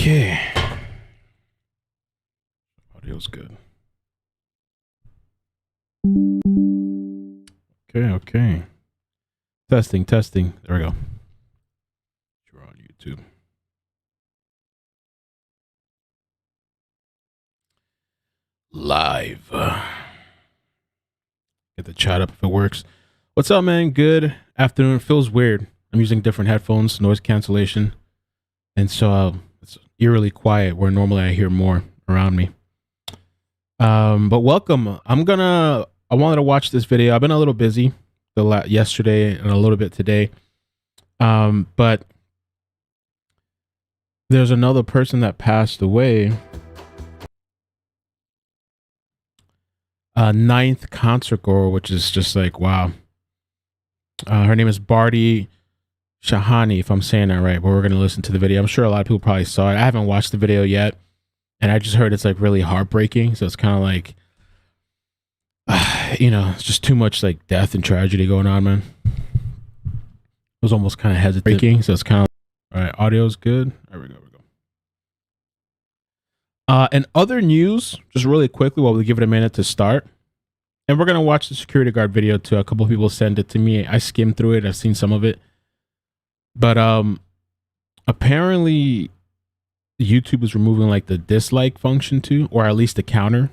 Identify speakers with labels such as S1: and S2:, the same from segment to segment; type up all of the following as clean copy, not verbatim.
S1: Okay. Audio's good. Okay. Testing. There we go. You're on YouTube. Live. Get the chat up if it works. What's up, man? Good afternoon. It feels weird. I'm using different headphones, noise cancellation. And so it's eerily quiet where normally I hear more around me. But welcome. I wanted to watch this video. I've been a little busy yesterday and a little bit today. But there's another person that passed away. Ninth concert goer, which is just like, wow. Her name is Bharti Shahani, if I'm saying that right, but we're going to listen to the video. I'm sure a lot of people probably saw it. I haven't watched the video yet, and I just heard it's like really heartbreaking. So it's kind of like, it's just too much like death and tragedy going on, man. I was almost kind of hesitating. So it's kind of, all right, audio's good. There we go. And other news, just really quickly while we give it a minute to start. And we're going to watch the security guard video too. A couple of people sent it to me. I skimmed through it. I've seen some of it. But apparently YouTube is removing like the dislike function too, or at least the counter.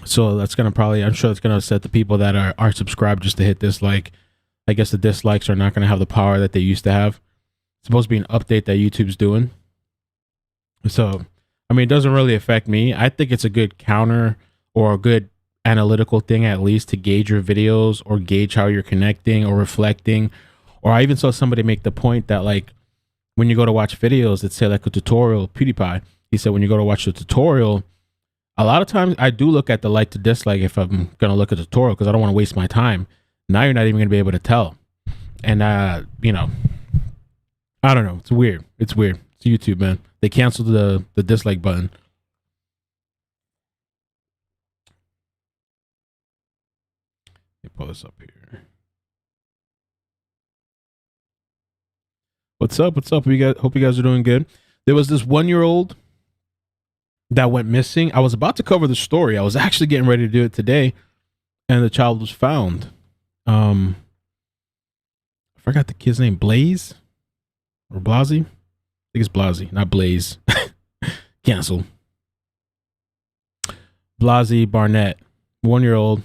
S1: So that's going to probably, I'm sure it's going to set the people that are subscribed just to hit dislike. I guess the dislikes are not going to have the power that they used to have. It's supposed to be an update that YouTube's doing. So, I mean, it doesn't really affect me. I think it's a good counter or a good analytical thing, at least to gauge your videos or gauge how you're connecting or reflecting. Or I even saw somebody make the point that like when you go to watch videos, let's say like a tutorial, PewDiePie, he said when you go to watch the tutorial, a lot of times I do look at the like to dislike if I'm going to look at the tutorial because I don't want to waste my time. Now you're not even going to be able to tell. And, I don't know. It's weird. It's YouTube, man. They canceled the dislike button. Let me pull this up here. What's up? Hope you guys are doing good. There was this 1-year-old that went missing. I was about to cover the story. I was actually getting ready to do it today, and the child was found. I forgot the kid's name. Blaze or Blasey? I think it's Blasey, not Blaze. Cancel. Blasey Barnett, 1-year-old.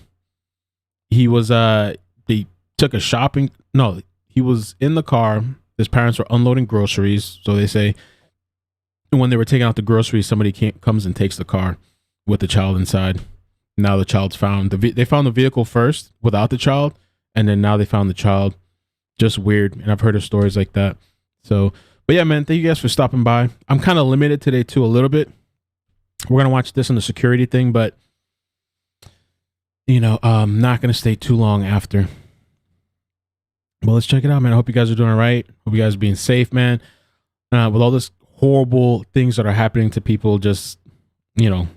S1: He was they took a shopping. No, he was in the car. His parents were unloading groceries, so they say. And when they were taking out the groceries, somebody comes and takes the car with the child inside. Now the child's found. They found the vehicle first without the child, and then now they found the child. Just weird, and I've heard of stories like that. So, but yeah, man, thank you guys for stopping by. I'm kind of limited today too, a little bit. We're gonna watch this on the security thing, but I'm not gonna stay too long after. Well, let's check it out, man. I hope you guys are doing all right. Hope you guys are being safe, man. With all this horrible things that are happening to people, just,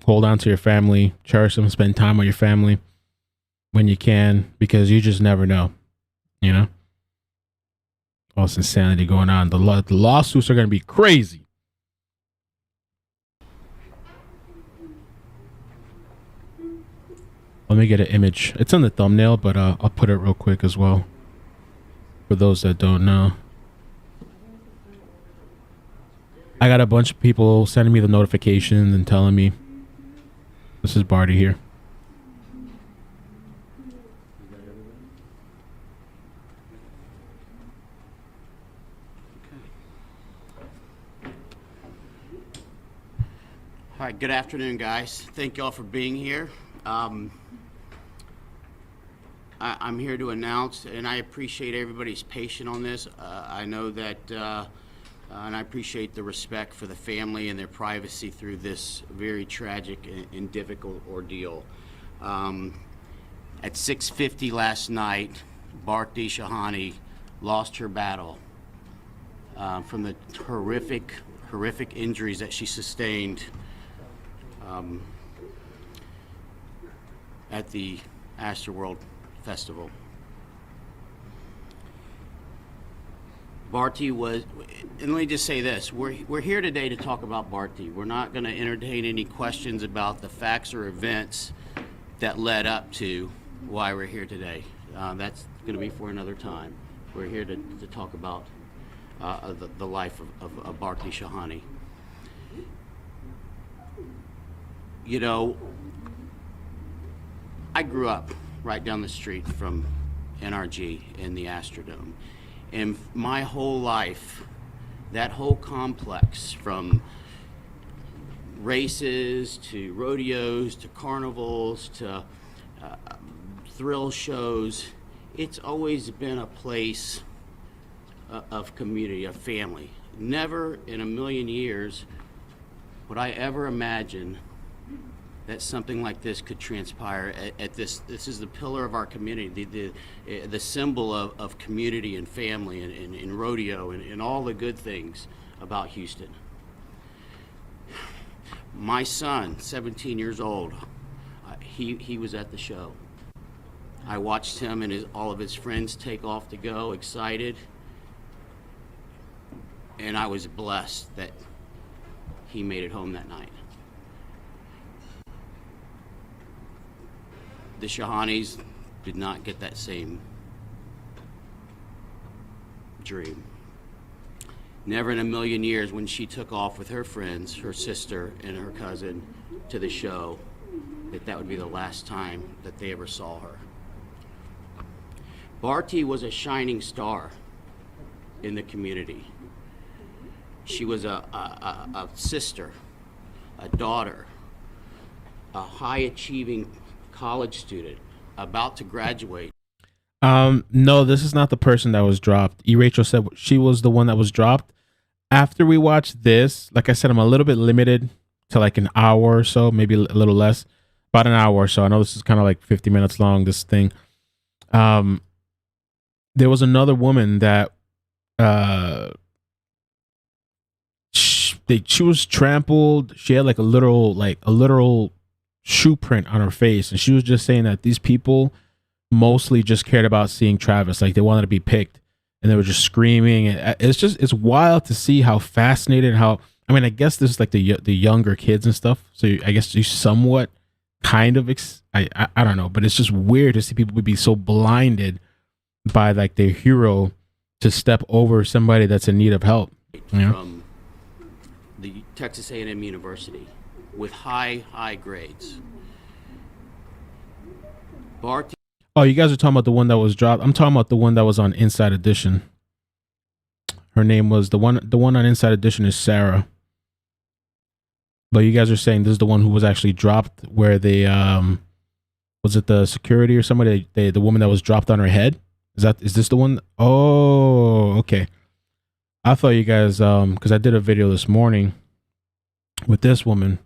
S1: hold on to your family, cherish them, spend time with your family when you can, because you just never know, all this insanity going on. The lawsuits are going to be crazy. Let me get an image. It's on the thumbnail, but I'll put it real quick as well. For those that don't know, I got a bunch of people sending me the notifications and telling me this is Bharti here.
S2: All right, good afternoon, guys. Thank you all for being here. I'm here to announce, and I appreciate everybody's patience on this. I know that, and I appreciate the respect for the family and their privacy through this very tragic and difficult ordeal. At 6:50 last night, Bharti Shahani lost her battle from the horrific injuries that she sustained at the Astroworld Festival. Bharti was, and let me just say this, we're here today to talk about Bharti. We're not going to entertain any questions about the facts or events that led up to why we're here today. That's going to be for another time. We're here to talk about the life of Bharti Shahani. You know, I grew up right down the street from NRG in the Astrodome. And my whole life, that whole complex, from races to rodeos to carnivals to thrill shows, it's always been a place of community, of family. Never in a million years would I ever imagine that something like this could transpire at this. This is the pillar of our community, the symbol of community and family and rodeo and all the good things about Houston. My son, 17 years old, he was at the show. I watched him and all of his friends take off to go, excited, and I was blessed that he made it home that night. The Shahanis did not get that same dream. Never in a million years, when she took off with her friends, her sister and her cousin, to the show, that would be the last time that they ever saw her. Bharti was a shining star in the community. She was a sister, a daughter, a high-achieving college student about to graduate.
S1: No, this is not the person that was dropped. Rachel said she was the one that was dropped. After we watched this, like I said, I'm a little bit limited to like an hour or so, maybe a little less, about an hour or so. I know this is kind of like 50 minutes long, this thing. There was another woman that she was trampled. She had like a literal shoe print on her face, and she was just saying that these people mostly just cared about seeing Travis, like they wanted to be picked, and they were just screaming. It's wild to see how fascinated, I mean, I guess this is like the younger kids and stuff, so I guess you somewhat kind of I don't know, but it's just weird to see people be so blinded by like their hero to step over somebody that's in need of help, you know?
S2: From the Texas A&M University with high grades. Bharti.
S1: Oh, you guys are talking about the one that was dropped. I'm talking about the one that was on Inside Edition. Her name was the one on Inside Edition is Sarah. But you guys are saying this is the one who was actually dropped, where they was it the security or somebody, the woman that was dropped on her head? Is this the one? Oh, okay. I thought you guys because I did a video this morning with this woman.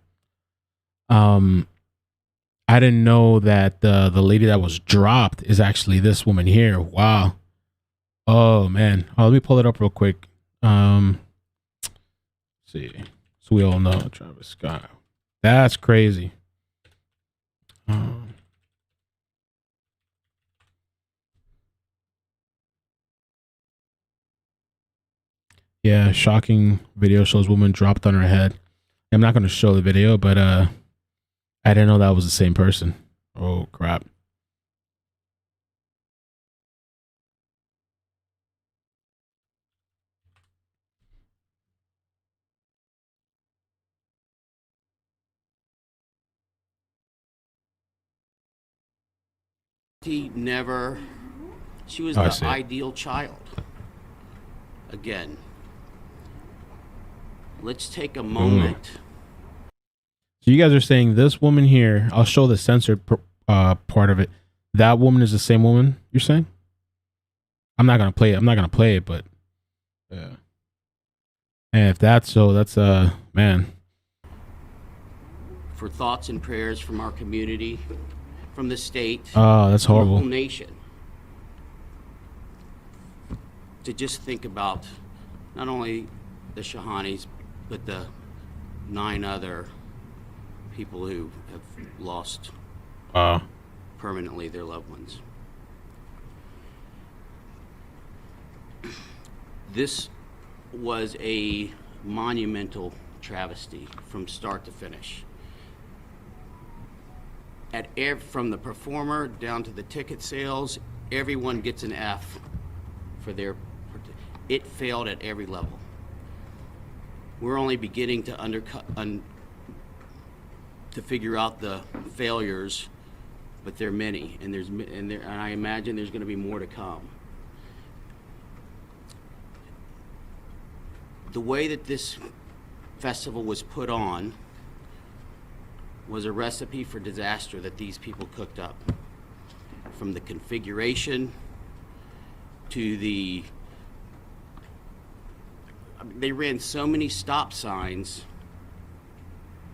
S1: I didn't know that the lady that was dropped is actually this woman here. Wow. Oh man. Oh, let me pull it up real quick. Let's see. So we all know Travis Scott. That's crazy. Yeah, shocking video shows woman dropped on her head. I'm not going to show the video, but I didn't know that was the same person. Oh, crap.
S2: She was the ideal child. Again, let's take a moment.
S1: So you guys are saying this woman here, I'll show the censored part of it. That woman is the same woman you're saying? I'm not going to play it, but yeah. And if that's so, that's man.
S2: For thoughts and prayers from our community, from the state.
S1: Oh, that's horrible.
S2: The whole nation. To just think about not only the Shahanis, but the 9 other people who have lost permanently their loved ones. This was a monumental travesty from start to finish. From the performer down to the ticket sales, everyone gets an F for their. It failed at every level. We're only beginning to to figure out the failures, but there are many, and I imagine there's going to be more to come. The way that this festival was put on was a recipe for disaster that these people cooked up. From the configuration to they ran so many stop signs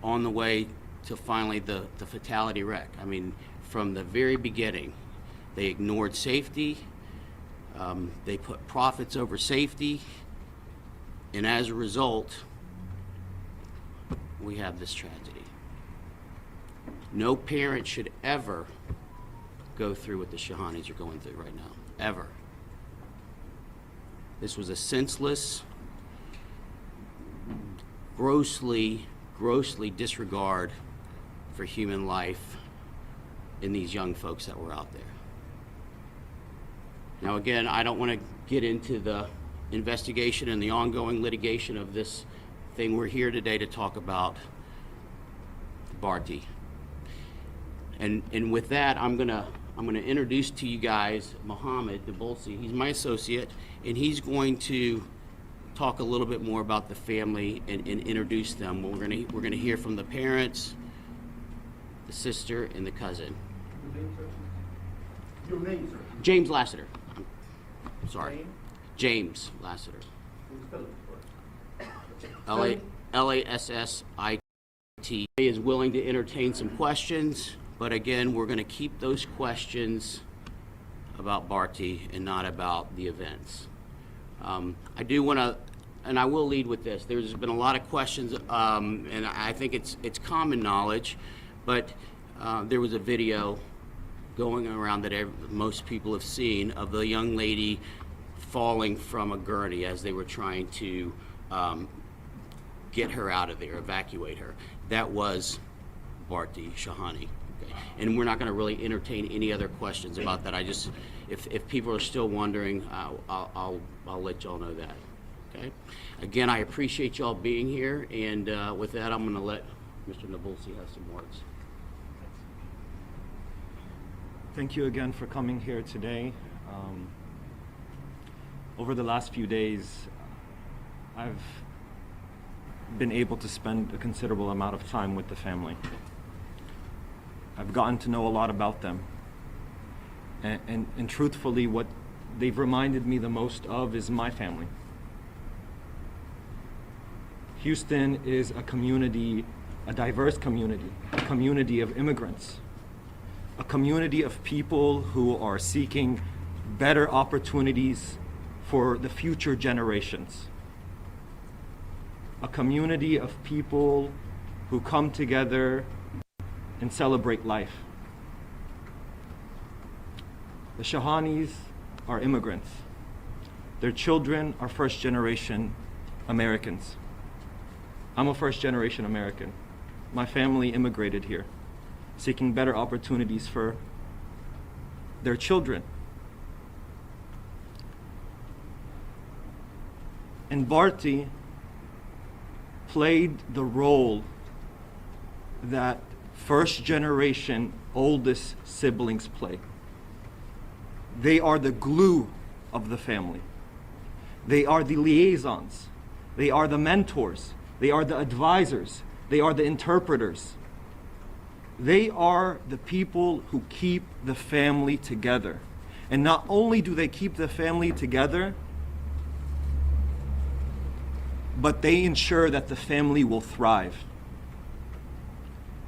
S2: on the way to finally the fatality wreck. I mean, from the very beginning, they ignored safety, they put profits over safety, and as a result, we have this tragedy. No parent should ever go through what the Shahanis are going through right now, ever. This was a senseless, grossly disregard for human life in these young folks that were out there. Now again, I don't want to get into the investigation and the ongoing litigation of this thing. We're here today to talk about Bharti. And with that, I'm gonna introduce to you guys Mohammed Debulsi. He's my associate, and he's going to talk a little bit more about the family and introduce them. We're gonna hear from the parents, the sister, and the cousin.
S3: Your name, sir?
S2: James Lassiter. Sorry. James Lassiter. Lassiter. Is willing to entertain some questions, but again, we're going to keep those questions about Bharti and not about the events. I do want to, and I will lead with this. There's been a lot of questions, and I think it's common knowledge, but there was a video going around that most people have seen of the young lady falling from a gurney as they were trying to get her out of there, evacuate her. That was Bharti Shahani. Okay. And we're not going to really entertain any other questions about that. If people are still wondering, I'll let y'all know that. Okay. Again, I appreciate y'all being here, and with that, I'm going to let Mr. Debulsi have some words.
S4: Thank you again for coming here today. Over the last few days, I've been able to spend a considerable amount of time with the family. I've gotten to know a lot about them. And truthfully, what they've reminded me the most of is my family. Houston is a community, a diverse community, a community of immigrants, a community of people who are seeking better opportunities for the future generations. A community of people who come together and celebrate life. The Shahanis are immigrants. Their children are first-generation Americans. I'm a first-generation American. My family immigrated here, seeking better opportunities for their children. And Bharti played the role that first-generation oldest siblings play. They are the glue of the family. They are the liaisons. They are the mentors. They are the advisors. They are the interpreters. They are the people who keep the family together. And not only do they keep the family together, but they ensure that the family will thrive.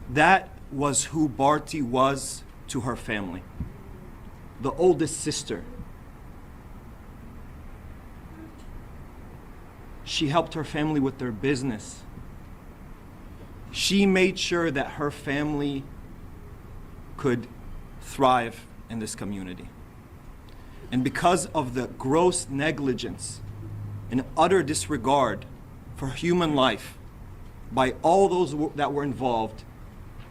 S4: That was who Bharti was to her family. The oldest sister. She helped her family with their business. She made sure that her family could thrive in this community. And because of the gross negligence an utter disregard for human life by all those that were involved,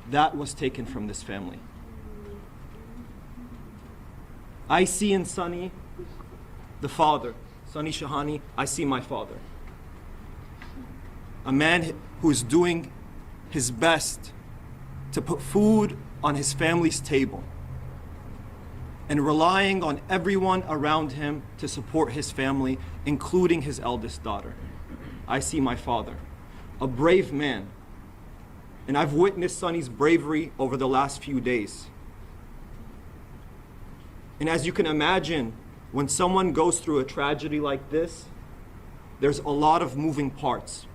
S4: that was taken from this family. I see in Sunny the father, Sunny Shahani, I see my father. A man who is doing his best to put food on his family's table and relying on everyone around him to support his family, including his eldest daughter. I see my father, a brave man. And I've witnessed Sunny's bravery over the last few days. And as you can imagine, when someone goes through a tragedy like this, there's a lot of moving parts.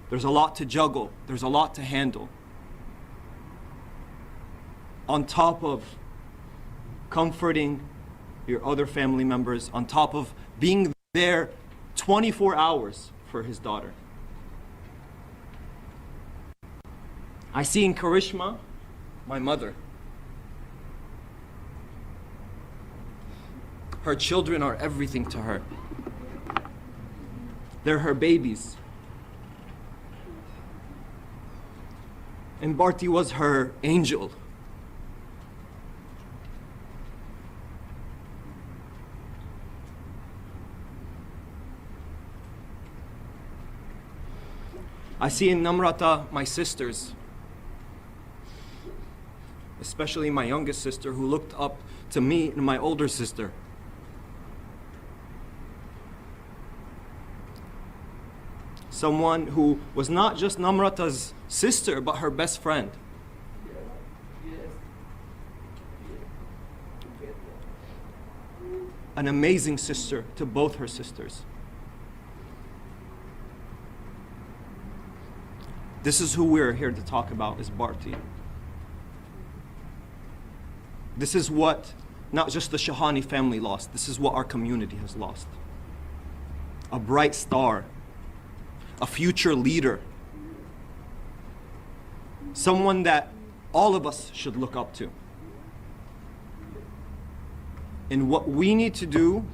S4: There's a lot to juggle. There's a lot to handle. On top of comforting your other family members, on top of being there 24 hours for his daughter. I see in Karishma, my mother. Her children are everything to her. They're her babies. And Bharti was her angel. I see in Namrata my sisters, especially my youngest sister who looked up to me and my older sister. Someone who was not just Namrata's sister, but her best friend. An amazing sister to both her sisters. This is who we're here to talk about, is Bharti. This is what not just the Shahani family lost, this is what our community has lost. A bright star, a future leader, someone that all of us should look up to. And what we need to do,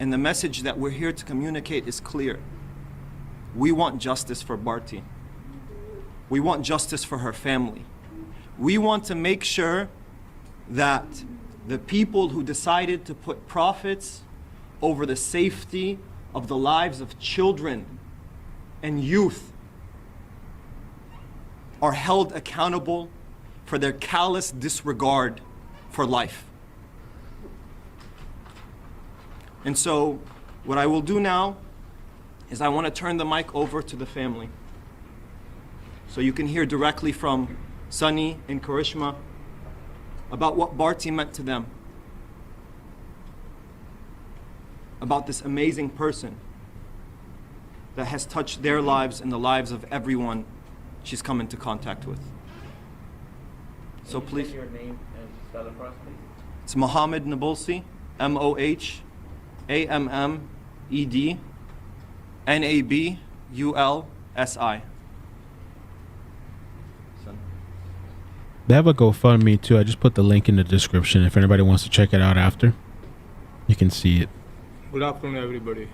S4: and the message that we're here to communicate is clear. We want justice for Bharti. We want justice for her family. We want to make sure that the people who decided to put profits over the safety of the lives of children and youth are held accountable for their callous disregard for life. And so what I will do now is I want to turn the mic over to the family so you can hear directly from Sunny and Karishma about what Bharti meant to them, about this amazing person that has touched their lives and the lives of everyone she's come into contact with. So please.
S3: Say your name and spell it for us, please.
S4: It's Mohammed Nabulsi, MohammedNabulsi.
S1: They have a GoFundMe too. I just put the link in the description. If anybody wants to check it out after, you can see it.
S5: Good afternoon, everybody.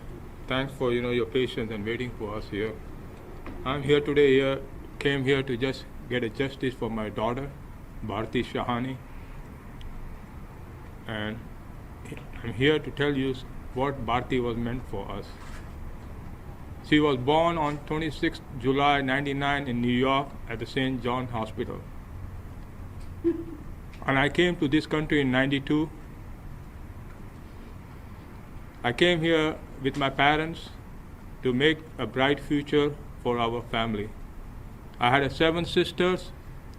S5: Thanks for your patience and waiting for us here. I'm here today. Came here to just get a justice for my daughter, Bharti Shahani, and I'm here to tell you what Bharti was meant for us. She was born on 26 July 99 in New York at the St. John Hospital. And I came to this country in 92. I came here with my parents to make a bright future for our family. I had 7 sisters,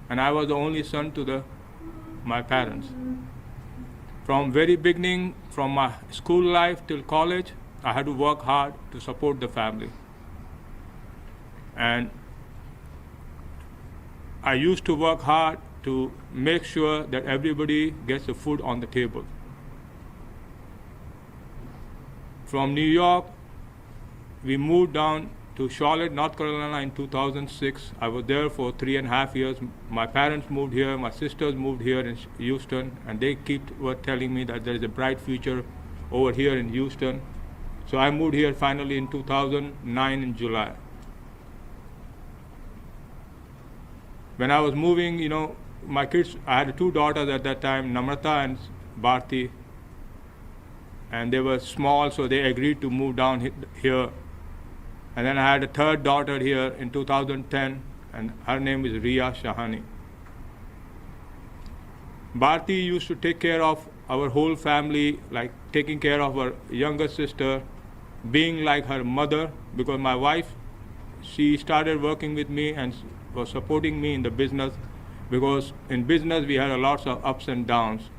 S5: and I was the only son to my parents. From very beginning, from my school life till college, I had to work hard to support the family. And I used to work hard to make sure that everybody gets the food on the table. From New York, we moved down to Charlotte, North Carolina in 2006. I was there for 3.5 years. My parents moved here, my sisters moved here in Houston, and they were telling me that there is a bright future over here in Houston. So I moved here finally in 2009 in July. When I was moving, my kids, I had 2 daughters at that time, Namrata and Bharti, and they were small, so they agreed to move down here. And then I had a 3rd daughter here in 2010, and her name is Bharti Shahani. Bharti used to take care of our whole family, like taking care of her younger sister, being like her mother, because my wife, she started working with me and was supporting me in the business, because in business we had a lots of ups and downs.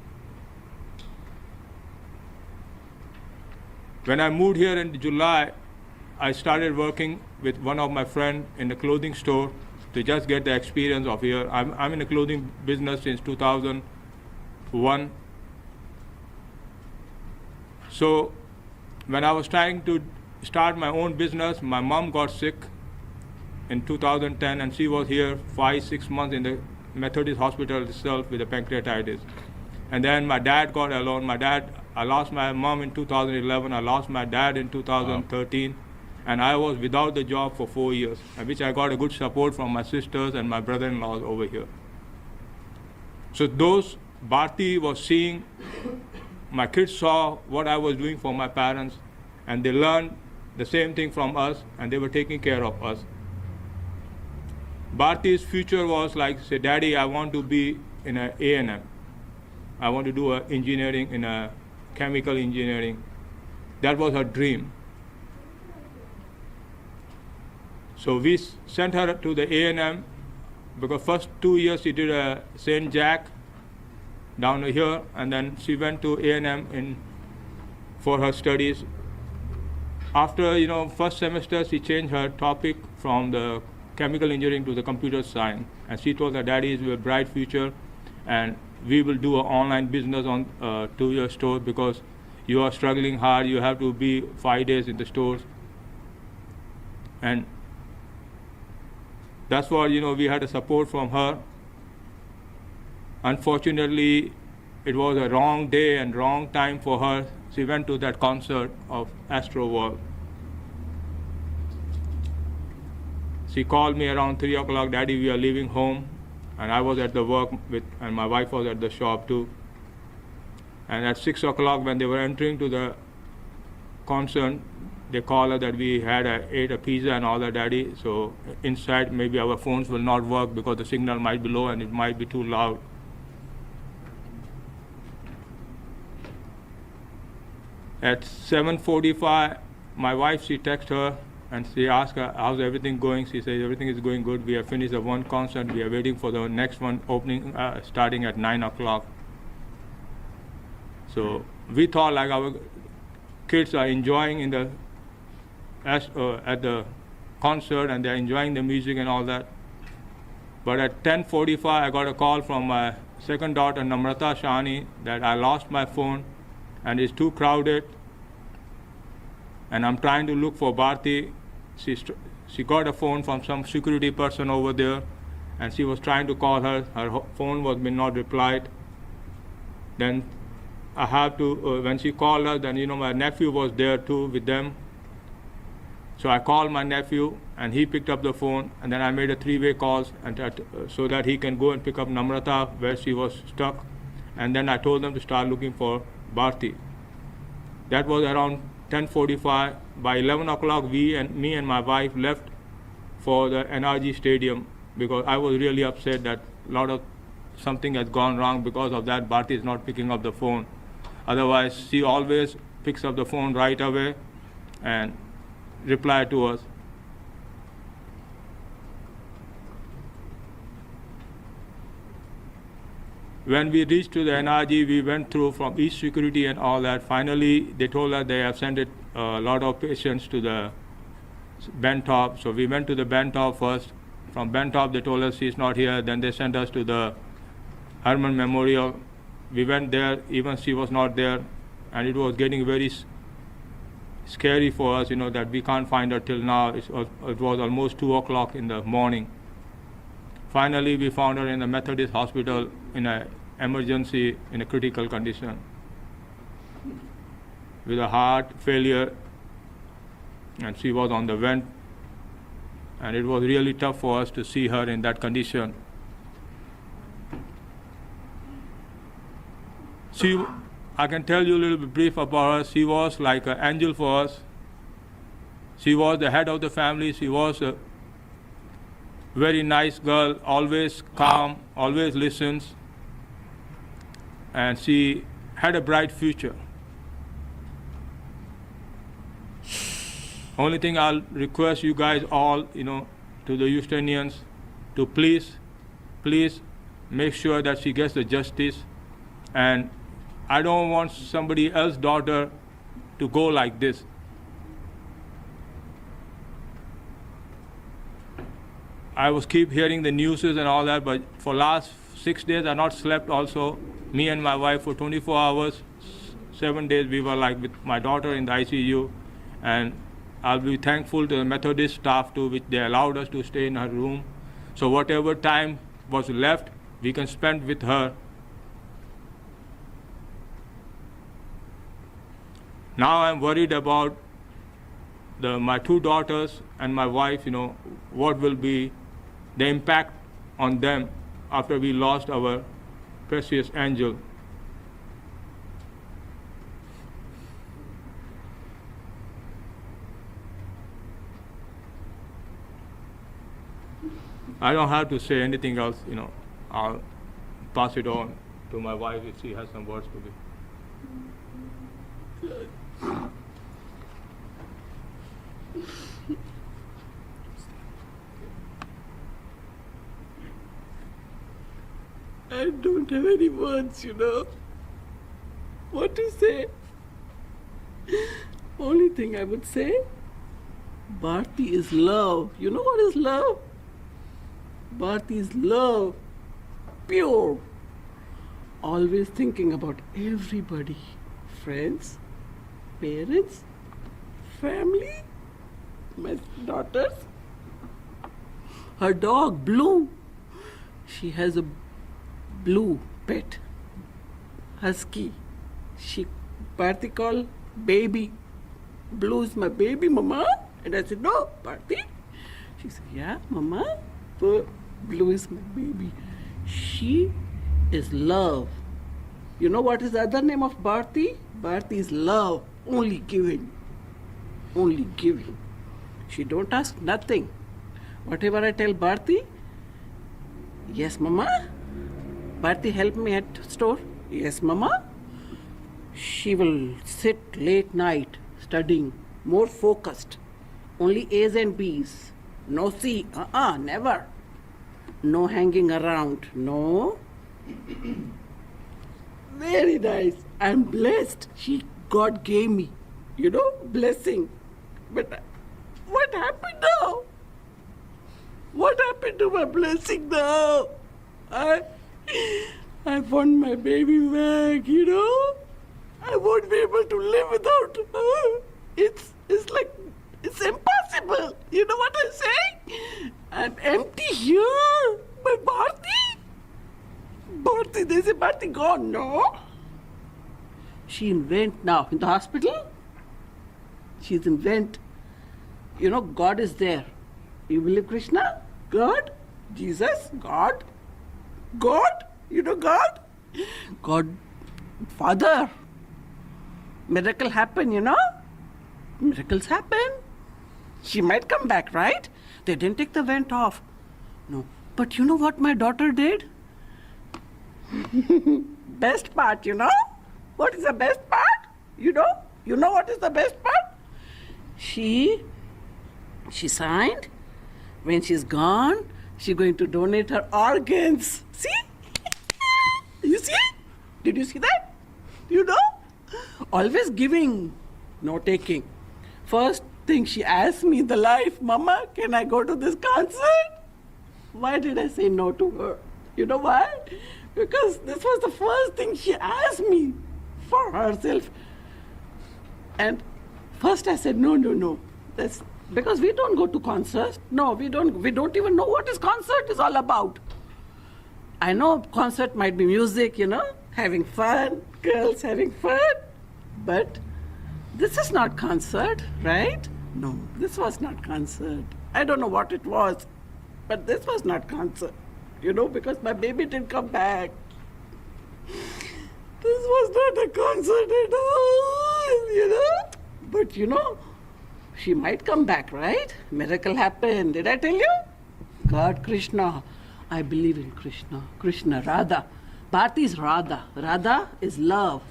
S5: When I moved here in July, I started working with one of my friends in the clothing store to just get the experience of here. I'm in the clothing business since 2001. So when I was trying to start my own business, my mom got sick in 2010, and she was here 5-6 months in the Methodist hospital itself with a pancreatitis. And then my dad got alone. I lost my mom in 2011. I lost my dad in 2013. Wow. And I was without the job for 4 years, which I got a good support from my sisters and my brother-in-laws over here. So Bharti was seeing, my kids saw what I was doing for my parents, and they learned the same thing from us, and they were taking care of us. Bharti's future was like, say, Daddy, I want to be in a A&M. I want to do engineering in a chemical engineering. That was her dream. So we sent her to the A&M, because first 2 years she did a St. Jack down here, and then she went to A&M for her studies. After first semester, she changed her topic from the chemical engineering to the computer science, and she told her daddy is a bright future, and we will do an online business to your store, because you are struggling hard. You have to be 5 days in the stores, and that's what we had a support from her. Unfortunately, it was a wrong day and wrong time for her. She went to that concert of Astroworld. She called me around 3 o'clock, Daddy, we are leaving home. And I was at the work and my wife was at the shop too. And at 6 o'clock, when they were entering to the concert, they called her that we had ate a pizza and all that, Daddy. So inside, maybe our phones will not work because the signal might be low and it might be too loud. At 7:45, my wife, she texted her and she asked her, how's everything going? She said, everything is going good. We have finished the one concert. We are waiting for the next one opening, starting at 9 o'clock. So we thought like our kids are enjoying at the concert, and they're enjoying the music and all that. But at 10:45, I got a call from my second daughter, Bharti Shahani, that I lost my phone and it's too crowded, and I'm trying to look for Bharti. She got a phone from some security person over there, and she was trying to call her. Her phone was not replied. Then I have to, when she called her, then my nephew was there too with them. So I called my nephew, and he picked up the phone, and then I made a 3-way calls, and so that he can go and pick up Namrata where she was stuck. And then I told them to start looking for Bharti. That was around 10:45. By 11 o'clock, me and my wife left for the NRG stadium, because I was really upset that something has gone wrong. Because of that, Bharti is not picking up the phone. Otherwise, she always picks up the phone right away and reply to us. When we reached to the NRG, we went through from each security and all that. Finally, they told us they have sent a lot of patients to the Bentop. So we went to the Bentop first. From Bentop, they told us she's not here. Then they sent us to the Herman Memorial. We went there, even she was not there. And it was getting very scary for us, that we can't find her till now. It was almost 2 o'clock in the morning. Finally, we found her in the Methodist hospital in an emergency, in a critical condition, with a heart failure and she was on the vent, and it was really tough for us to see her in that condition. I can tell you a little bit brief about her. She was like an angel for us. She was the head of the family. She was a very nice girl, always calm, always listens, and she had a bright future. Only thing I'll request you guys all, to the Houstonians, to please make sure that she gets the justice. And I don't want somebody else's daughter to go like this. I was keep hearing the newses and all that, but for last 6 days I not slept also. Me and my wife for 24 hours, 7 days we were like with my daughter in the ICU. And I'll be thankful to the Methodist staff too, which they allowed us to stay in her room. So whatever time was left, we can spend with her. Now I'm worried about my 2 daughters and my wife, what will be the impact on them after we lost our precious angel. I don't have to say anything else, I'll pass it on to my wife if she has some words to give.
S6: I don't have any words, what to say. Only thing I would say, Bharti is love. You know what is love? Bharti is love, pure. Always thinking about everybody. Friends, parents, family, my daughters. Her dog, Blue. She has a blue pet, husky. Bharti called baby. Blue is my baby, Mama. And I said, no, Bharti. She said, yeah, Mama. Blue is my baby. She is love. You know what is the other name of Bharti? Bharti is love, only giving. Only giving. She don't ask nothing. Whatever I tell Bharti, yes, Mama. Bharti, help me at store. Yes, Mama. She will sit late night studying, more focused. Only A's and B's. No C. Never. No hanging around. No. Very nice. I'm blessed. God gave me, blessing. But what happened now? What happened to my blessing now? I want my baby back, I won't be able to live without her. It's like, it's impossible. You know what I'm saying? I'm empty here. But Bharti, they say Bharti gone. No. She in vent now. In the hospital, she's in vent. God is there. You believe Krishna? God? Jesus? God? God? God? God, Father. Miracle happen, Miracles happen. She might come back, right? They didn't take the vent off. No. But you know what my daughter did? Best part, What is the best part? You know what is the best part? She signed. When she's gone, she's going to donate her organs. See? You see? Did you see that? Always giving, no taking. First thing she asked me in the life, Mama, can I go to this concert? Why did I say no to her? You know why? Because this was the first thing she asked me for herself. And first I said, no. That's because we don't go to concerts. No, we don't even know what this concert is all about. I know concert might be music, having fun, girls having fun. But this is not concert, right? No, this was not concert. I don't know what it was, but this was not concert. You know, because my baby didn't come back. This was not a concert at all, you know. But you know, she might come back, right? Miracle happened. Did I tell you? God, Krishna. I believe in Krishna. Krishna, Radha. Bharti is Radha. Radha is love.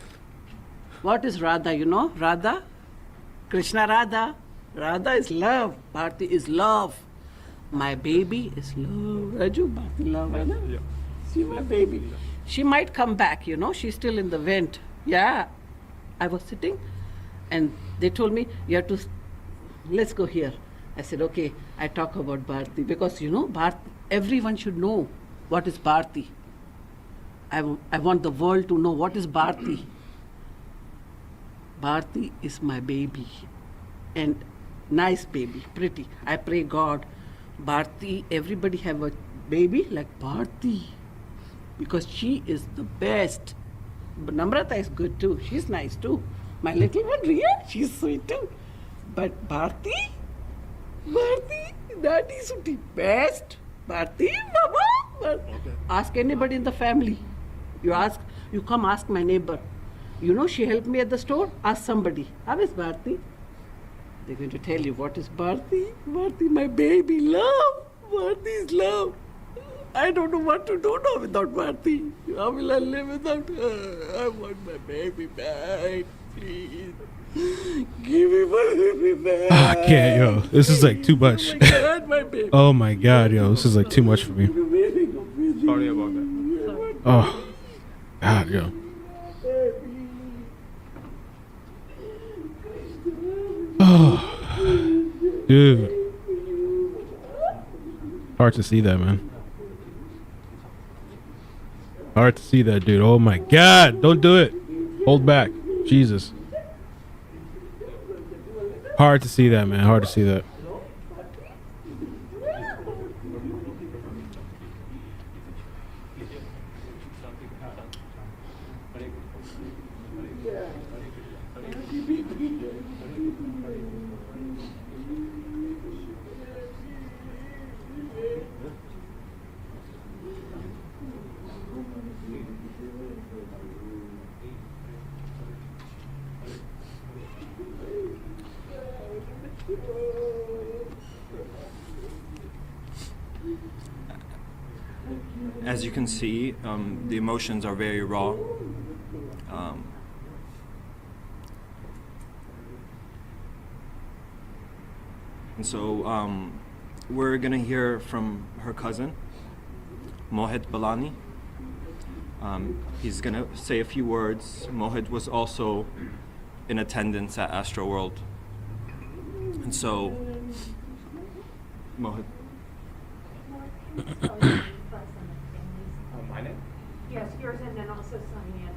S6: What is Radha, you know? Radha? Krishna Radha. Radha is love. Bharti is love. My baby is love. Raju, Bharti love, right?
S5: Yeah.
S6: See my baby. She might come back, you know. She's still in the vent. Yeah. I was sitting and they told me, you have to, let's go here. I said, okay, I talk about Bharti because, you know, everyone should know what is Bharti. I want the world to know what is Bharti. Bharti is my baby. And nice baby, pretty. I pray God, Bharti, everybody have a baby like Bharti. Because she is the best. But Namrata is good too. She's nice too. My little one, Ria, she's sweet too. But Bharti, that is the best. Bharti, Mama. Ask anybody in the family. You come ask my neighbor. You know, she helped me at the store. Ask somebody. How is Bharti? They're going to tell you what is Bharti. Bharti, my baby, love. Bharti is love. I don't know what to do now without Bharti. How will I live without her? I want my baby back, please. Give me my baby back.
S1: I can't, yo. This is like too much.
S6: Oh my God, my baby.
S1: Oh my God, yo. This is like too much for me.
S5: Sorry about that.
S1: Oh, God, yo. Oh, dude. Hard to see that, man. Hard to see that, dude. Oh my God. Don't do it. Hold back. Jesus. Hard to see that, man. Hard to see that.
S4: As you can see, the emotions are very raw. And so we're gonna hear from her cousin, Mohit Balani. He's gonna say a few words. Mohit was also in attendance at Astroworld. And so, Mohit.
S3: My name?
S7: Yes, yours and then also Sunny and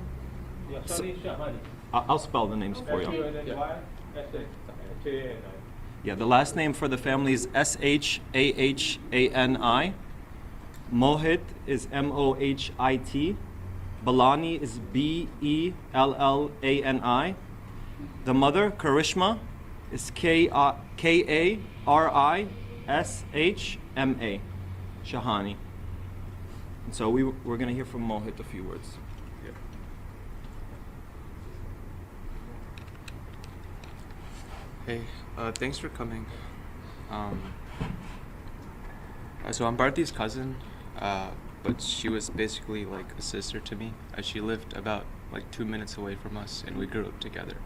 S3: Yeah, Bharti Shahani.
S4: I'll spell the names for you.
S3: S-U-N-N-Y-S-A-K-A-N-I.
S4: Yeah, the last name for the family is Shahani. Mohit is Mohit. Balani is Bellani. The mother, Karishma, is Karishma. Shahani. And so we're going to hear from Mohit a few words.
S8: Hey, thanks for coming. So I'm Bharti's cousin, but she was basically like a sister to me. She lived about like 2 minutes away from us, and we grew up together.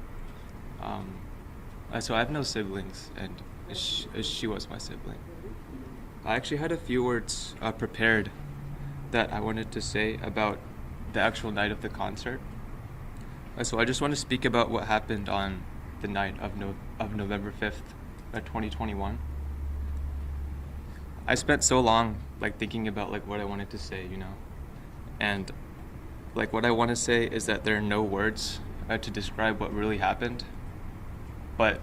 S8: So I have no siblings, and she was my sibling. I actually had a few words prepared that I wanted to say about the actual night of the concert. So I just want to speak about what happened on the night of November 5th, 2021. I spent so long like thinking about like what I wanted to say, you know, and like what I want to say is that there are no words to describe what really happened, but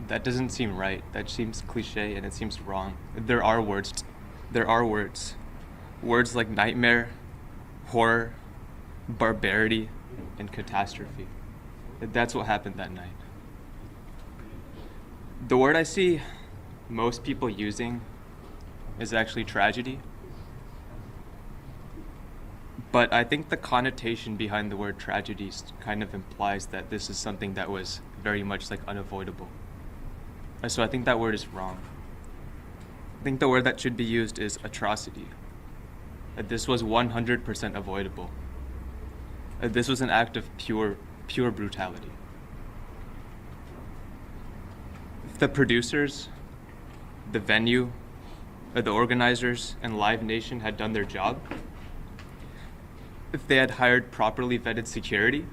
S8: that doesn't seem right. That seems cliche and it seems wrong. There are words. Words like nightmare, horror, barbarity, and catastrophe. That's what happened that night. The word I see most people using is actually tragedy. But I think the connotation behind the word tragedy kind of implies that this is something that was very much like unavoidable. So I think that word is wrong. I think the word that should be used is atrocity. This was 100% avoidable. This was an act of pure brutality. If the producers, the venue, the organizers, and Live Nation had done their job, if they had hired properly vetted security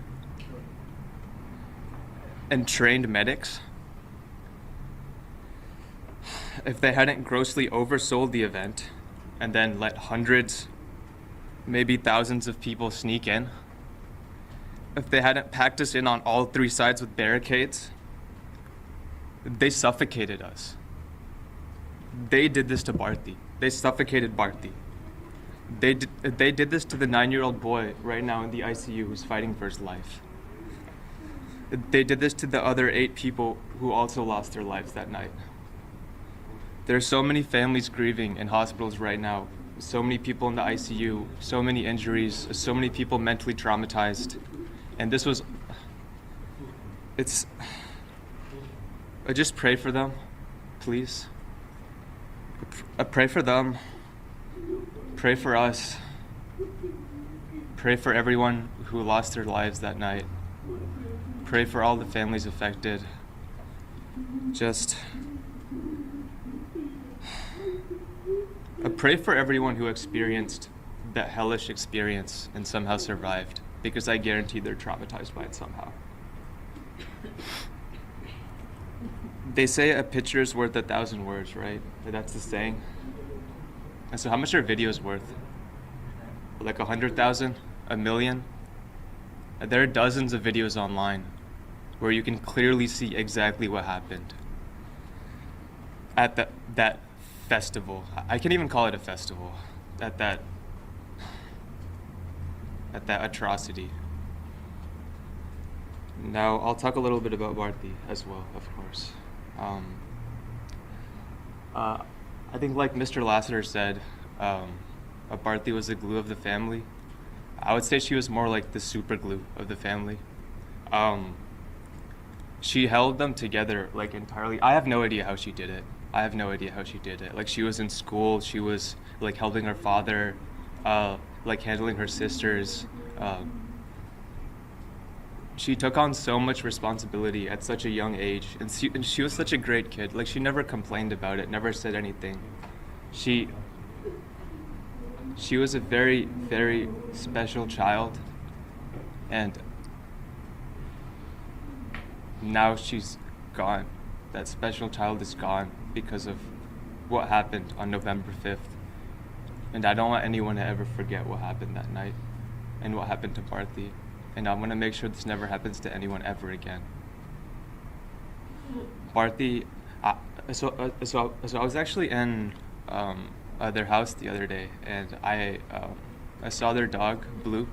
S8: and trained medics, if they hadn't grossly oversold the event and then let hundreds, maybe thousands of people sneak in, if they hadn't packed us in on all three sides with barricades, they suffocated us. They did this to Bharti. They suffocated Bharti. They did this to the 9-year-old boy right now in the ICU who's fighting for his life. They did this to the other 8 people who also lost their lives that night. There are so many families grieving in hospitals right now, so many people in the ICU, so many injuries, so many people mentally traumatized. And this was, I just pray for them, please. I pray for them. Pray for us. Pray for everyone who lost their lives that night. Pray for all the families affected. Just pray for everyone who experienced that hellish experience and somehow survived, because I guarantee they're traumatized by it somehow. They say a picture is worth 1,000 words, right? That's the saying. And so how much are videos worth? Like 100,000? A million? There are dozens of videos online where you can clearly see exactly what happened at that festival. I can't even call it a festival. At that atrocity. Now, I'll talk a little bit about Bharti as well, of course. I think like Mr. Lassiter said, Bharti was the glue of the family. I would say she was more like the super glue of the family. She held them together like entirely. I have no idea how she did it. Like she was in school, she was like helping her father, like handling her sisters. She took on so much responsibility at such a young age, and she was such a great kid. Like she never complained about it, never said anything. She was a very, very special child, and now she's gone. That special child is gone because of what happened on November 5th. And I don't want anyone to ever forget what happened that night and what happened to Bharti. And I want to make sure this never happens to anyone ever again. Bharti, so I was actually in their house the other day, and I saw their dog, Blue,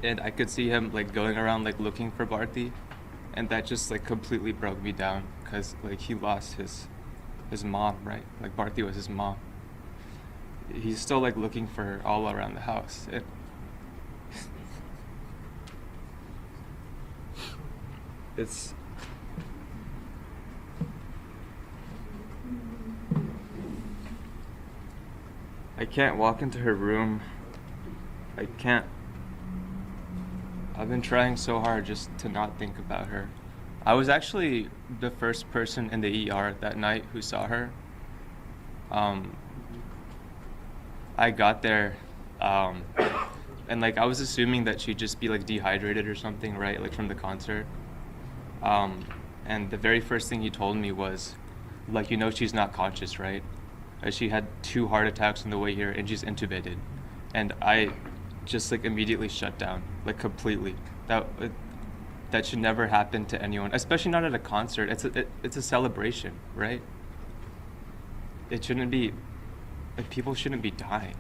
S8: and I could see him like going around like looking for Bharti, and that just like completely broke me down, because like he lost his mom, right? Like Bharti was his mom. He's still like looking for her all around the house. I can't walk into her room. I can't. I've been trying so hard just to not think about her. I was actually the first person in the ER that night who saw her. I got there, and like I was assuming that she'd just be like dehydrated or something, right? Like from the concert. And the very first thing he told me was, like, you know, she's not conscious, right? She had 2 heart attacks on the way here, and she's intubated. And I just like immediately shut down, like completely. That should never happen to anyone, especially not at a concert. It's a celebration, right? It shouldn't be, like, people shouldn't be dying.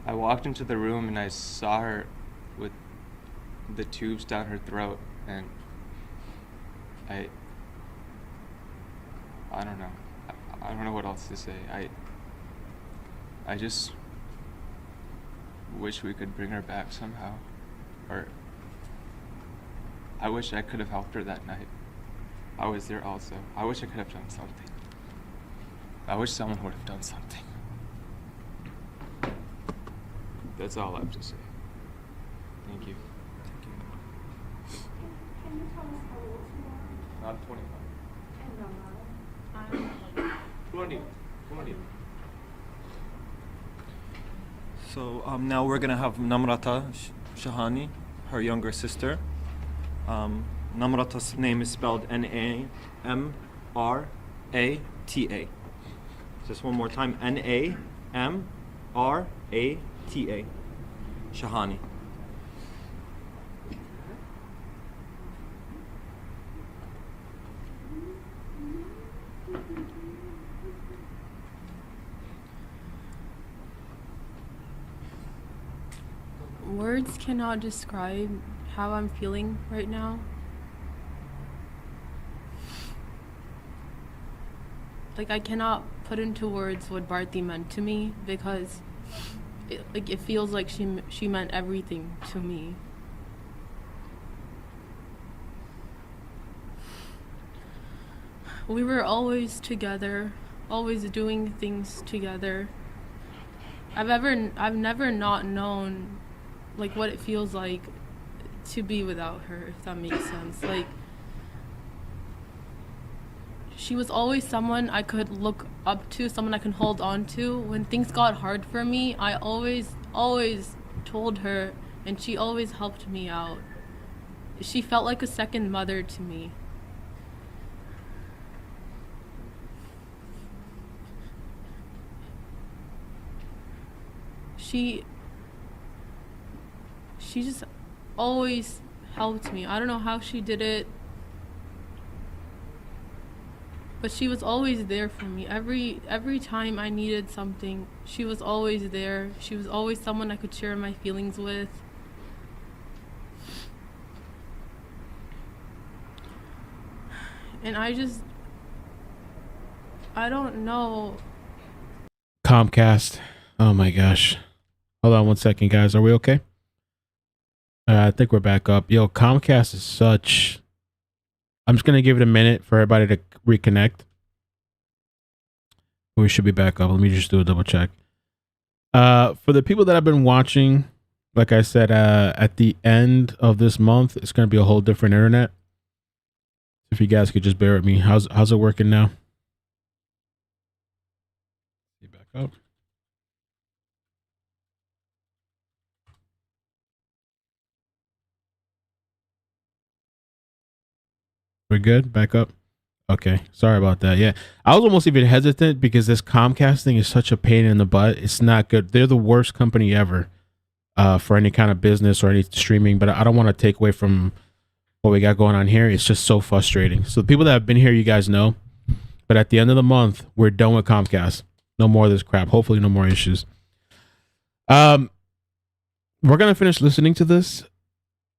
S8: I walked into the room and I saw her with the tubes down her throat, and I I don't know. I don't know what else to say. I just wish we could bring her back somehow. Or I wish I could have helped her that night. I was there also. I wish I could have done something. I wish someone would have done something. That's all I have to say. Thank you.
S7: Can you tell us how old you are?
S8: I'm 25.
S7: And I'm
S8: 20. 20.
S4: So now we're gonna have Namrata Shahani, her younger sister. Namrata's name is spelled Namrata. Just one more time, Namrata. Shahani.
S9: Words cannot describe how I'm feeling right now. Like, I cannot put into words what Bharti meant to me, because it feels like she meant everything to me. We were always together, always doing things together. I've never not known like what it feels like to be without her, if that makes sense. Like, she was always someone I could look up to, someone I can hold on to. When things got hard for me, I always told her, and she always helped me out. She felt like a second mother to me. She just always helped me. I don't know how she did it, but she was always there for me. Every time I needed something, she was always there. She was always someone I could share my feelings with. And I don't know.
S1: Comcast. Oh my gosh. Hold on one second, guys. Are we okay? I think we're back up. Yo, Comcast is such... I'm just going to give it a minute for everybody to reconnect. We should be back up. Let me just do a double check. For the people that have been watching, like I said, at the end of this month, it's going to be a whole different internet. If you guys could just bear with me. How's it working now? Back up. We're good? Back up? Okay. Sorry about that. Yeah. I was almost even hesitant because this Comcast thing is such a pain in the butt. It's not good. They're the worst company ever for any kind of business or any streaming, but I don't want to take away from what we got going on here. It's just so frustrating. So the people that have been here, you guys know. But at the end of the month, we're done with Comcast. No more of this crap. Hopefully no more issues. We're going to finish listening to this.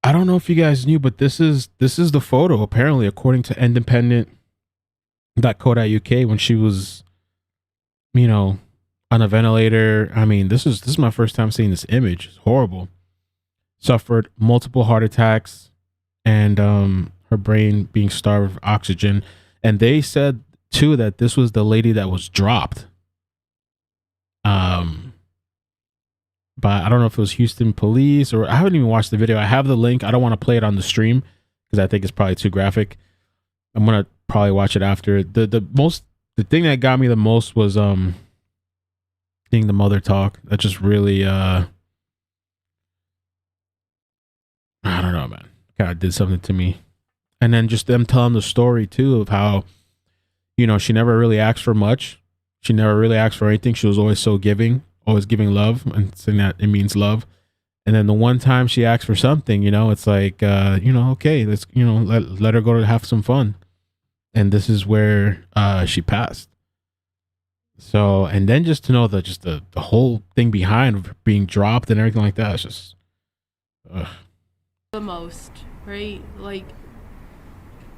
S1: I don't know if you guys knew, but this is the photo, apparently, according to independent.co.uk, when she was, on a ventilator. I mean, this is my first time seeing this image. It's horrible. Suffered multiple heart attacks and her brain being starved of oxygen. And they said, too, that this was the lady that was dropped. But I don't know if it was Houston police or I haven't even watched the video. I have the link. I don't want to play it on the stream because I think it's probably too graphic. I'm gonna probably watch it after. The thing that got me the most was seeing the mother talk. That just really I don't know, man. Kind of did something to me. And then just them telling the story too of how, she never really asked for much. She never really asked for anything. She was always so giving. Always giving love and saying that it means love. And then the one time she asked for something, it's like, okay, let's, let her go to have some fun. And this is where she passed. So, and then just to know that just the whole thing behind being dropped and everything like that, it's just
S9: The most, right? Like,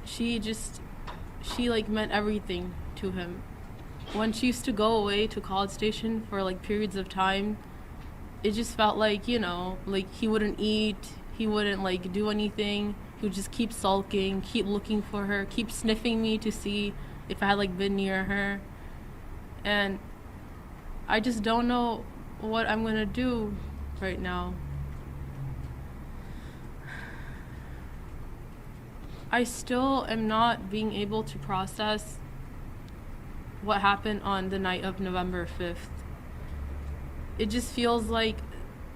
S9: she like meant everything to him. When she used to go away to College Station for like periods of time, it just felt like, you know, like he wouldn't eat, he wouldn't like do anything. He would just keep sulking, keep looking for her, keep sniffing me to see if I had like been near her. And I just don't know what I'm gonna do right now. I still am not being able to process what happened on the night of November 5th. It just feels like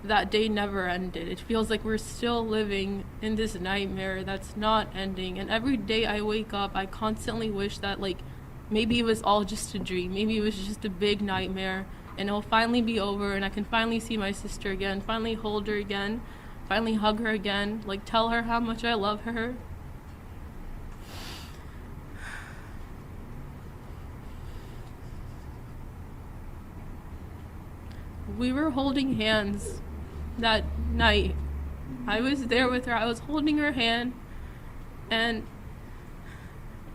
S9: that day never ended. It feels like we're still living in this nightmare that's not ending. And every day I wake up, I constantly wish that like maybe it was all just a dream. Maybe it was just a big nightmare and it'll finally be over and I can finally see my sister again, finally hold her again, finally hug her again, like tell her how much I love her. We were holding hands that night. I was there with her. I was holding her hand. And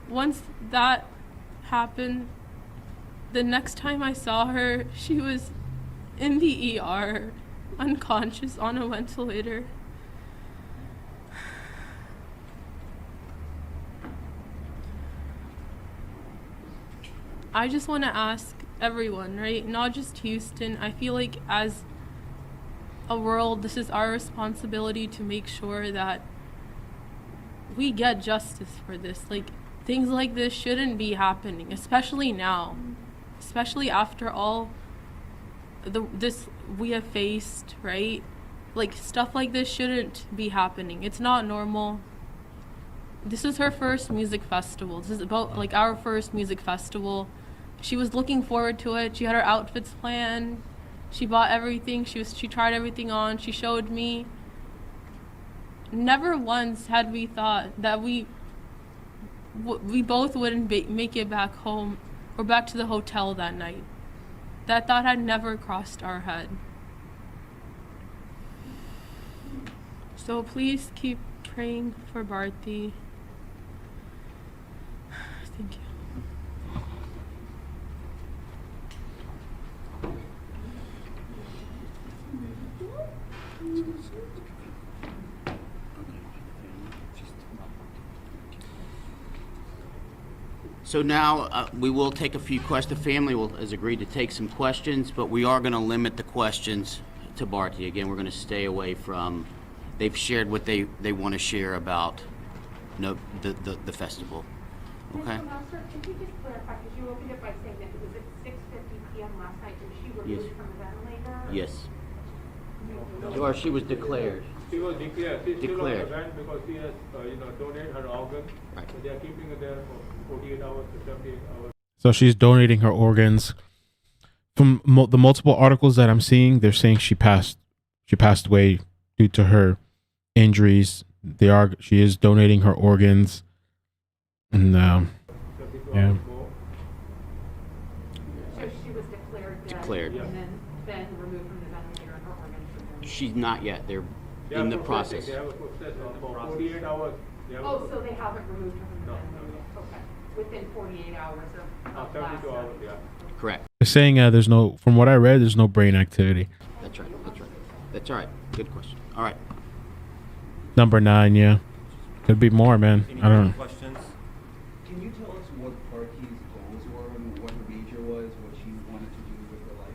S9: once that happened, the next time I saw her, she was in the ER, unconscious on a ventilator. I just want to ask everyone, right? Not just Houston. I feel like as a world, this is our responsibility to make sure that we get justice for this. Like, things like this shouldn't be happening, especially now, especially after all this we have faced, right? Like, stuff like this shouldn't be happening. It's not normal. This is her first music festival. This is about like our first music festival. She was looking forward to it. She had her outfits planned. She bought everything. She tried everything on. She showed me. Never once had we thought that we both wouldn't make it back home or back to the hotel that night. That thought had never crossed our head. So please keep praying for Bharti. Thank you.
S2: So now we will take a few questions. The family has agreed to take some questions, but we are going to limit the questions to Bharti. Again, we're going to stay away from. They've shared what they want to share about the festival. Okay.
S7: Mr. Master, could you just clarify, because you opened it by saying that it was at 6:50 p.m. last night, and she removed
S2: Yes.
S7: from the ventilator?
S2: Yes. Or she was declared.
S5: She was declared. She's still on the
S2: Declared.
S5: vent because she has, donated her organ.
S2: Right.
S5: So they are keeping her there for 48 hours to 78 hours.
S1: So she's donating her organs. From the multiple articles that I'm seeing, they're saying she passed away due to her injuries. She is donating her organs, and yeah.
S7: So she was declared dead?
S2: Declared.
S7: And then removed from the ventilator and her organs removed?
S2: She's not yet. They're
S5: They
S2: in
S5: are
S2: the
S5: processing.
S2: process.
S5: They have a process for 48 hours. They have a
S7: Oh, so they haven't removed her from the
S5: No,
S7: ventilator? Okay. Within 48 hours of last
S5: 72 hours,
S7: night?
S5: yeah.
S2: Correct.
S1: They're saying there's no. From what I read, there's no brain activity.
S2: That's right. That's right. That's all right. Good question. All right.
S1: Number 9, yeah. Could be more, man.
S10: Any
S1: I don't know.
S10: questions?
S11: Can you tell us what Bharti's goals were and what her major was, what she wanted to do with her life?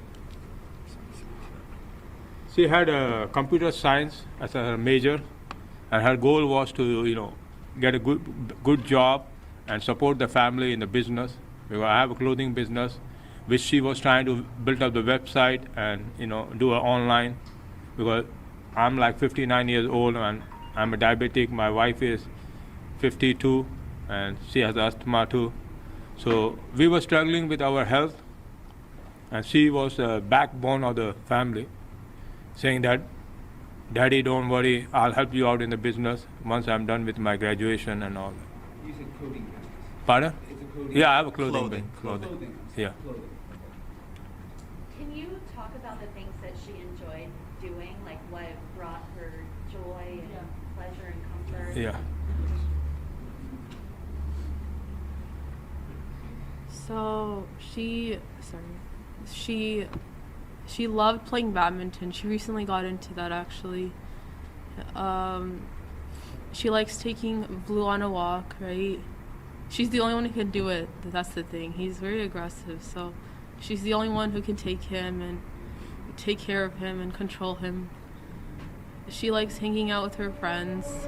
S5: She had a computer science as her major, and her goal was to, get a good job and support the family in the business. Because I have a clothing business, which she was trying to build up the website and do it online. Because I'm like 59 years old and I'm a diabetic. My wife is 52 and she has asthma too. So we were struggling with our health, and she was the backbone of the family, saying that, "Daddy, don't worry, I'll help you out in the business once I'm done with my graduation and all."
S11: You said coding business.
S5: Pardon?
S11: It's a coding
S5: Yeah, I have a clothing.
S10: Clothing.
S5: Clothing.
S11: Clothing.
S5: Yeah.
S11: Clothing.
S12: Can you talk about the things that she enjoyed doing, like what brought her joy and pleasure and comfort?
S5: Yeah.
S9: So she loved playing badminton. She recently got into that actually. She likes taking Blue on a walk, right? She's the only one who can do it. That's the thing. He's very aggressive, so she's the only one who can take him and take care of him and control him. She likes hanging out with her friends.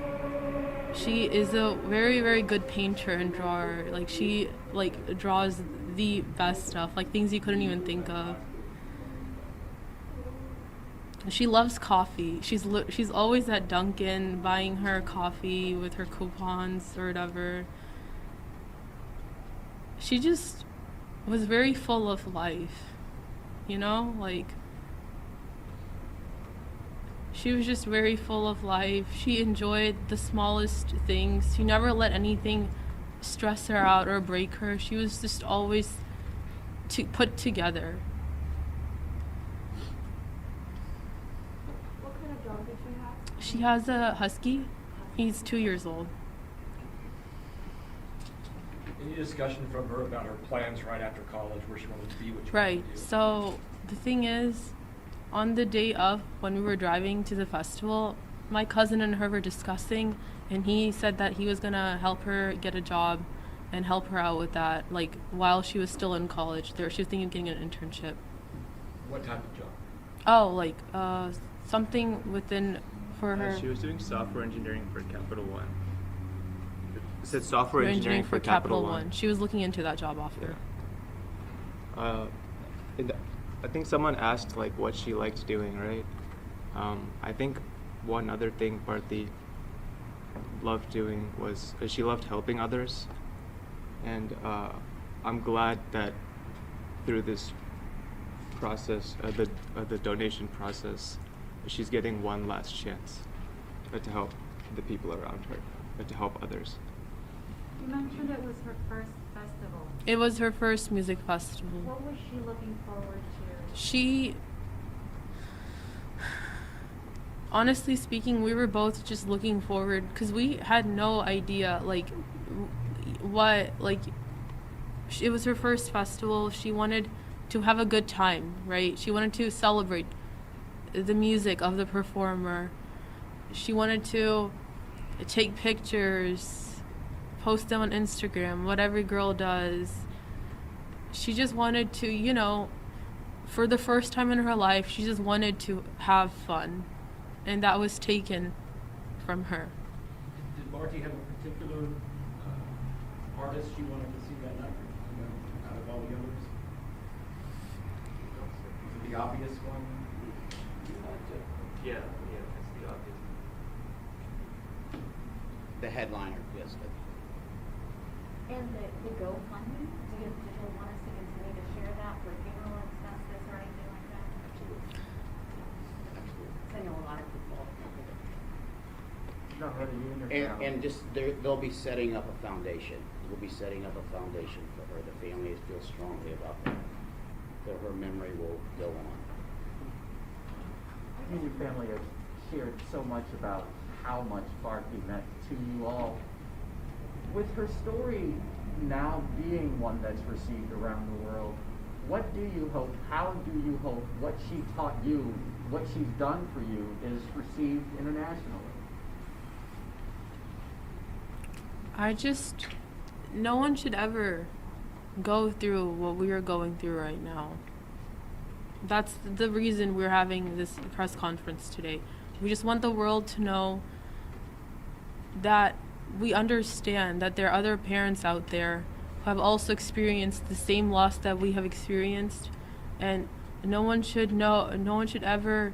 S9: She is a very, very good painter and drawer. Like she draws the best stuff, like things you couldn't even think of. She loves coffee. She's always at Dunkin' buying her coffee with her coupons or whatever. She just was very full of life, you know? Like, she was just very full of life. She enjoyed the smallest things. She never let anything stress her out or break her. She was just always put together.
S7: What kind of dog did she have?
S9: She has a husky. He's 2 years old.
S3: Any discussion from her about her plans right after college, where she wanted to be, what she
S9: Right.
S3: wanted to do?
S9: So the thing is, on the day of when we were driving to the festival, my cousin and her were discussing, and he said that he was gonna help her get a job and help her out with that, like while she was still in college. She was thinking of getting an internship.
S3: What type of job?
S9: Oh, like something within for her.
S8: She was doing software engineering for Capital One. It said software engineering for Capital One.
S9: She was looking into that job offer.
S8: I think someone asked like what she liked doing, right? I think one other thing Bharti loved doing was she loved helping others, and I'm glad that through this process, the donation process, she's getting one last chance to help the people around her, to help others.
S7: You mentioned it was her first festival.
S9: It was her first music festival.
S7: What was she looking forward to?
S9: She, honestly speaking, we were both just looking forward because we had no idea it was her first festival. She wanted to have a good time, right? She wanted to celebrate the music of the performer. She wanted to take pictures, post them on Instagram, what every girl does. She just wanted to, for the first time in her life, she just wanted to have fun. And that was taken from her.
S3: Did Bharti have a particular artist she wanted to see that night, out of all the others? Was it the obvious one?
S8: Yeah, that's the obvious.
S2: The headliner, yes.
S12: And the GoFundMe, did you want us to continue to share that for funeral expenses or anything like that?
S2: Absolutely.
S12: 'Cause I know a lot of people.
S2: And just they'll be setting up a foundation. We'll be setting up a foundation for her. The family feels strongly about that. So her memory will go on.
S10: You and your family have shared so much about how much Bharti meant to you all. With her story now being one that's received around the world, what do you hope, how do you hope what she taught you, what she's done for you is received internationally?
S9: No one should ever go through what we are going through right now. That's the reason we're having this press conference today. We just want the world to know that we understand that there are other parents out there who have also experienced the same loss that we have experienced, and no one should ever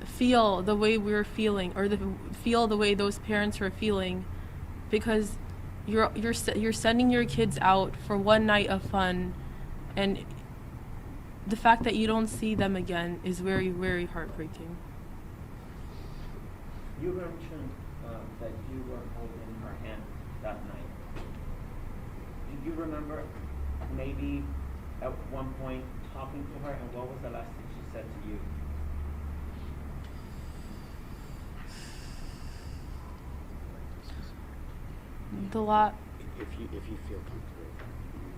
S9: feel the way we're feeling or feel the way those parents are feeling, because you're sending your kids out for one night of fun, and the fact that you don't see them again is very, very heartbreaking.
S10: You mentioned that you were holding her hand that night. Do you remember maybe at one point talking to her, and what was the last thing she said to you?
S2: If you feel comfortable,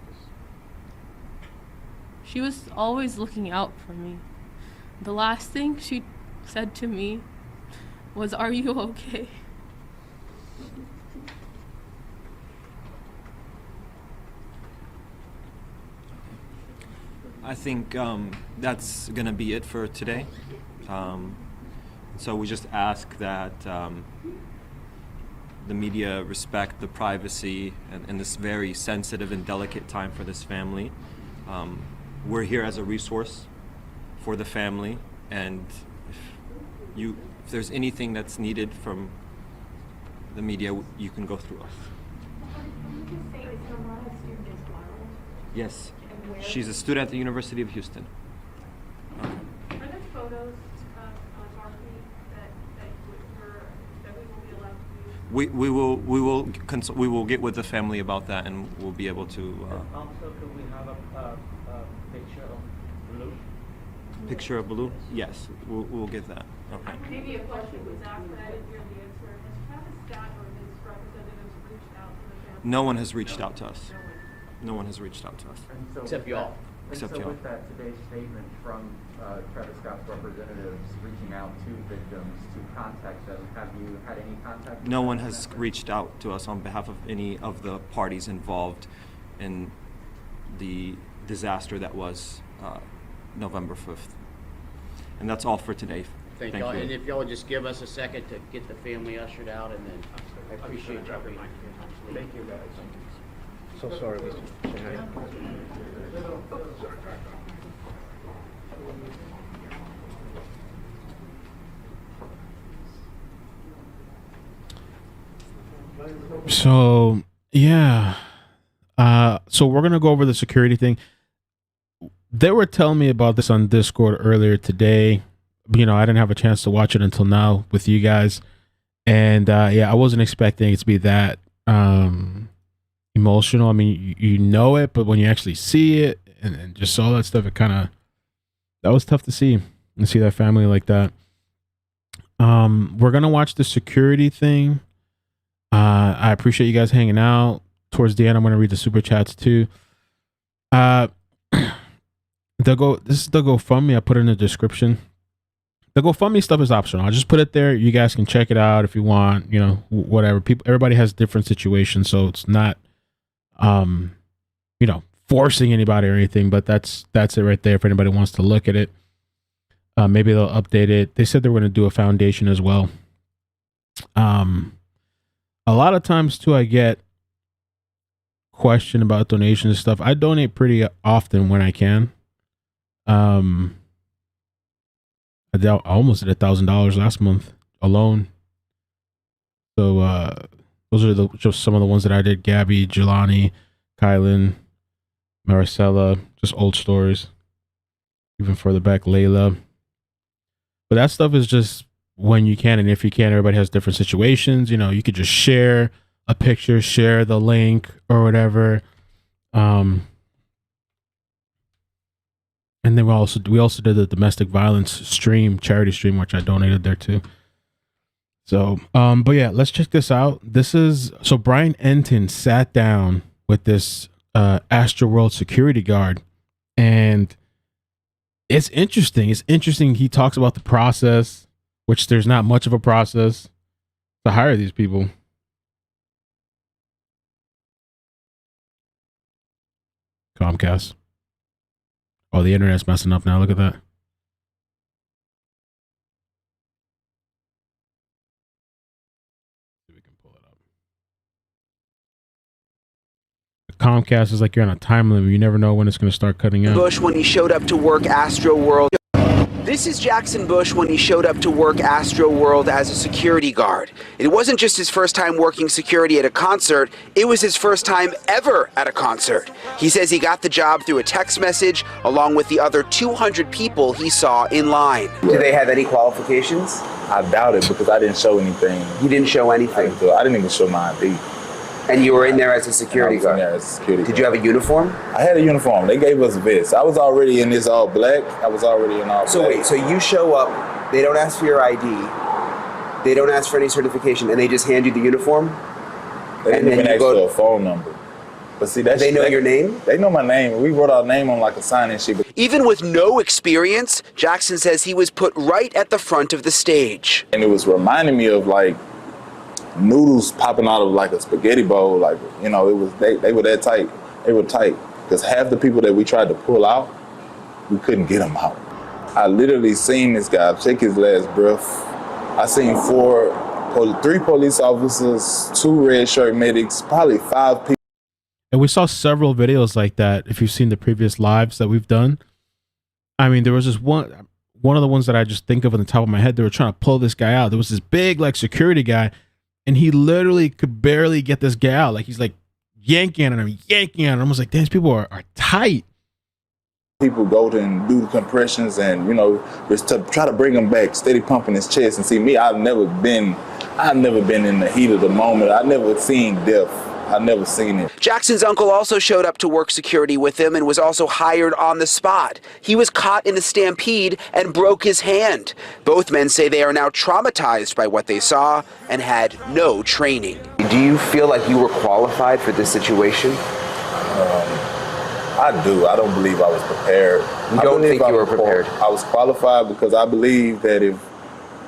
S2: just
S9: She was always looking out for me. The last thing she said to me was, "Are you okay?"
S4: I think that's going to be it for today. So we just ask that the media respect the privacy in this very sensitive and delicate time for this family. We're here as a resource for the family, and if there's anything that's needed from the media, you can go through us. Yes, she's a student at the University of Houston.
S7: Are there photos of Bharti that we will be allowed to use?
S4: We will get with the family about that, and we'll be able to.
S10: Also, could we have a picture of Blue?
S4: Picture of Blue? Yes, we'll get that. Okay.
S7: Maybe a question was asked, but I didn't hear the answer. Has Travis Scott or his representatives reached out to the family?
S4: No one has reached out to us. No one has reached out to us.
S2: Except y'all.
S4: Except
S10: so
S4: y'all.
S10: with that, today's statement from Travis Scott's representatives reaching out to victims to contact them, have you had any contact?
S4: No one has reached out to us on behalf of any of the parties involved in the disaster that was November 5th. And that's all for today.
S2: Thank y'all. And if y'all would just give us a second to get the family ushered out, and then I appreciate y'all being here.
S10: Thank you, guys.
S2: So sorry, Mr. Shahani.
S1: So yeah, so we're gonna go over the security thing. They were telling me about this on Discord earlier today. You know, I didn't have a chance to watch it until now with you guys, and yeah, I wasn't expecting it to be that emotional. I mean, you know it, but when you actually see it and just all that stuff, that was tough to see and see that family like that. We're gonna watch the security thing. I appreciate you guys hanging out. Towards the end, I'm gonna read the super chats too. This is the GoFundMe. I put it in the description. The GoFundMe stuff is optional. I'll just put it there. You guys can check it out if you want. You know, whatever. Everybody has different situations, so it's not, you know, forcing anybody or anything. But that's it right there. If anybody wants to look at it, maybe they'll update it. They said they were going to do a foundation as well. A lot of times too, I get question about donations and stuff. I donate pretty often when I can. I almost did $1,000 last month alone. So those are just some of the ones that I did. Gabby, Jelani, Kylan, Maricela, just old stories. Even further back, Layla. But that stuff is just when you can, and if you can. Everybody has different situations. You know, you could just share a picture, share the link or whatever. And then we also did the domestic violence charity stream, which I donated there too. So, but yeah, let's check this out. So Brian Enton sat down with this Astroworld security guard, and it's interesting. He talks about the process, which there's not much of a process to hire these people. Comcast. Oh, the internet's messing up now. Look at that. See if we can pull it up. Comcast is like you're on a time limit. You never know when it's going to start cutting out.
S13: Bush when he showed up to work Astroworld. This is Jackson Bush when he showed up to work Astroworld as a security guard. It wasn't just his first time working security at a concert, it was his first time ever at a concert. He says he got the job through a text message along with the other 200 people he saw in line. Do they have any qualifications?
S14: I doubt it because I didn't show anything.
S13: You didn't show anything?
S14: I didn't even show my ID.
S13: And you were in there as a security guard?
S14: There as a security
S13: Did you have a uniform?
S14: I had a uniform. They gave us vests. I was already in this all black. I was already in all black.
S13: So wait, so you show up, they don't ask for your ID, they don't ask for any certification, and they just hand you the uniform?
S14: They didn't even ask for a phone number. But see, that's
S13: They know your name?
S14: They know my name. We wrote our name on like a sign and shit. But
S13: Even with no experience, Jackson says he was put right at the front of the stage.
S14: and it was reminding me of like noodles popping out of like a spaghetti bowl. Like, you know, it was they were that tight. They were tight because half the people that we tried to pull out, we couldn't get them out. I literally seen this guy take his last breath. I seen 3 police officers, 2 red shirt medics, probably 5 people.
S1: And we saw several videos like that. If you've seen the previous lives that we've done, I mean, there was this one of the ones that I just think of on the top of my head. They were trying to pull this guy out. There was this big like security guy, and he literally could barely get this guy out. Like he's like yanking on him. I was like, these people are tight.
S14: People go to and do the compressions and, you know, just to try to bring him back, steady pumping his chest. And see me, I've never been in the heat of the moment. I've never seen death. I've never seen it.
S13: Jackson's uncle also showed up to work security with him and was also hired on the spot. He was caught in a stampede and broke his hand. Both men say they are now traumatized by what they saw and had no training. Do you feel like you were qualified for this situation?
S14: I do. I don't believe I was prepared.
S13: You don't think you were prepared?
S14: I was qualified because I believe that if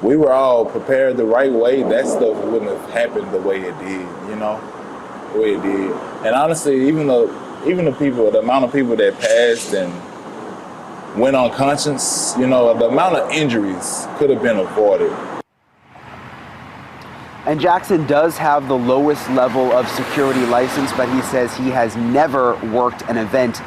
S14: we were all prepared the right way, that stuff wouldn't have happened the way it did, you know? The way it did. And honestly, even the people, the amount of people that passed and went unconscious, you know, the amount of injuries could have been avoided.
S13: And Jackson does have the lowest level of security license, but he says he has never worked an event,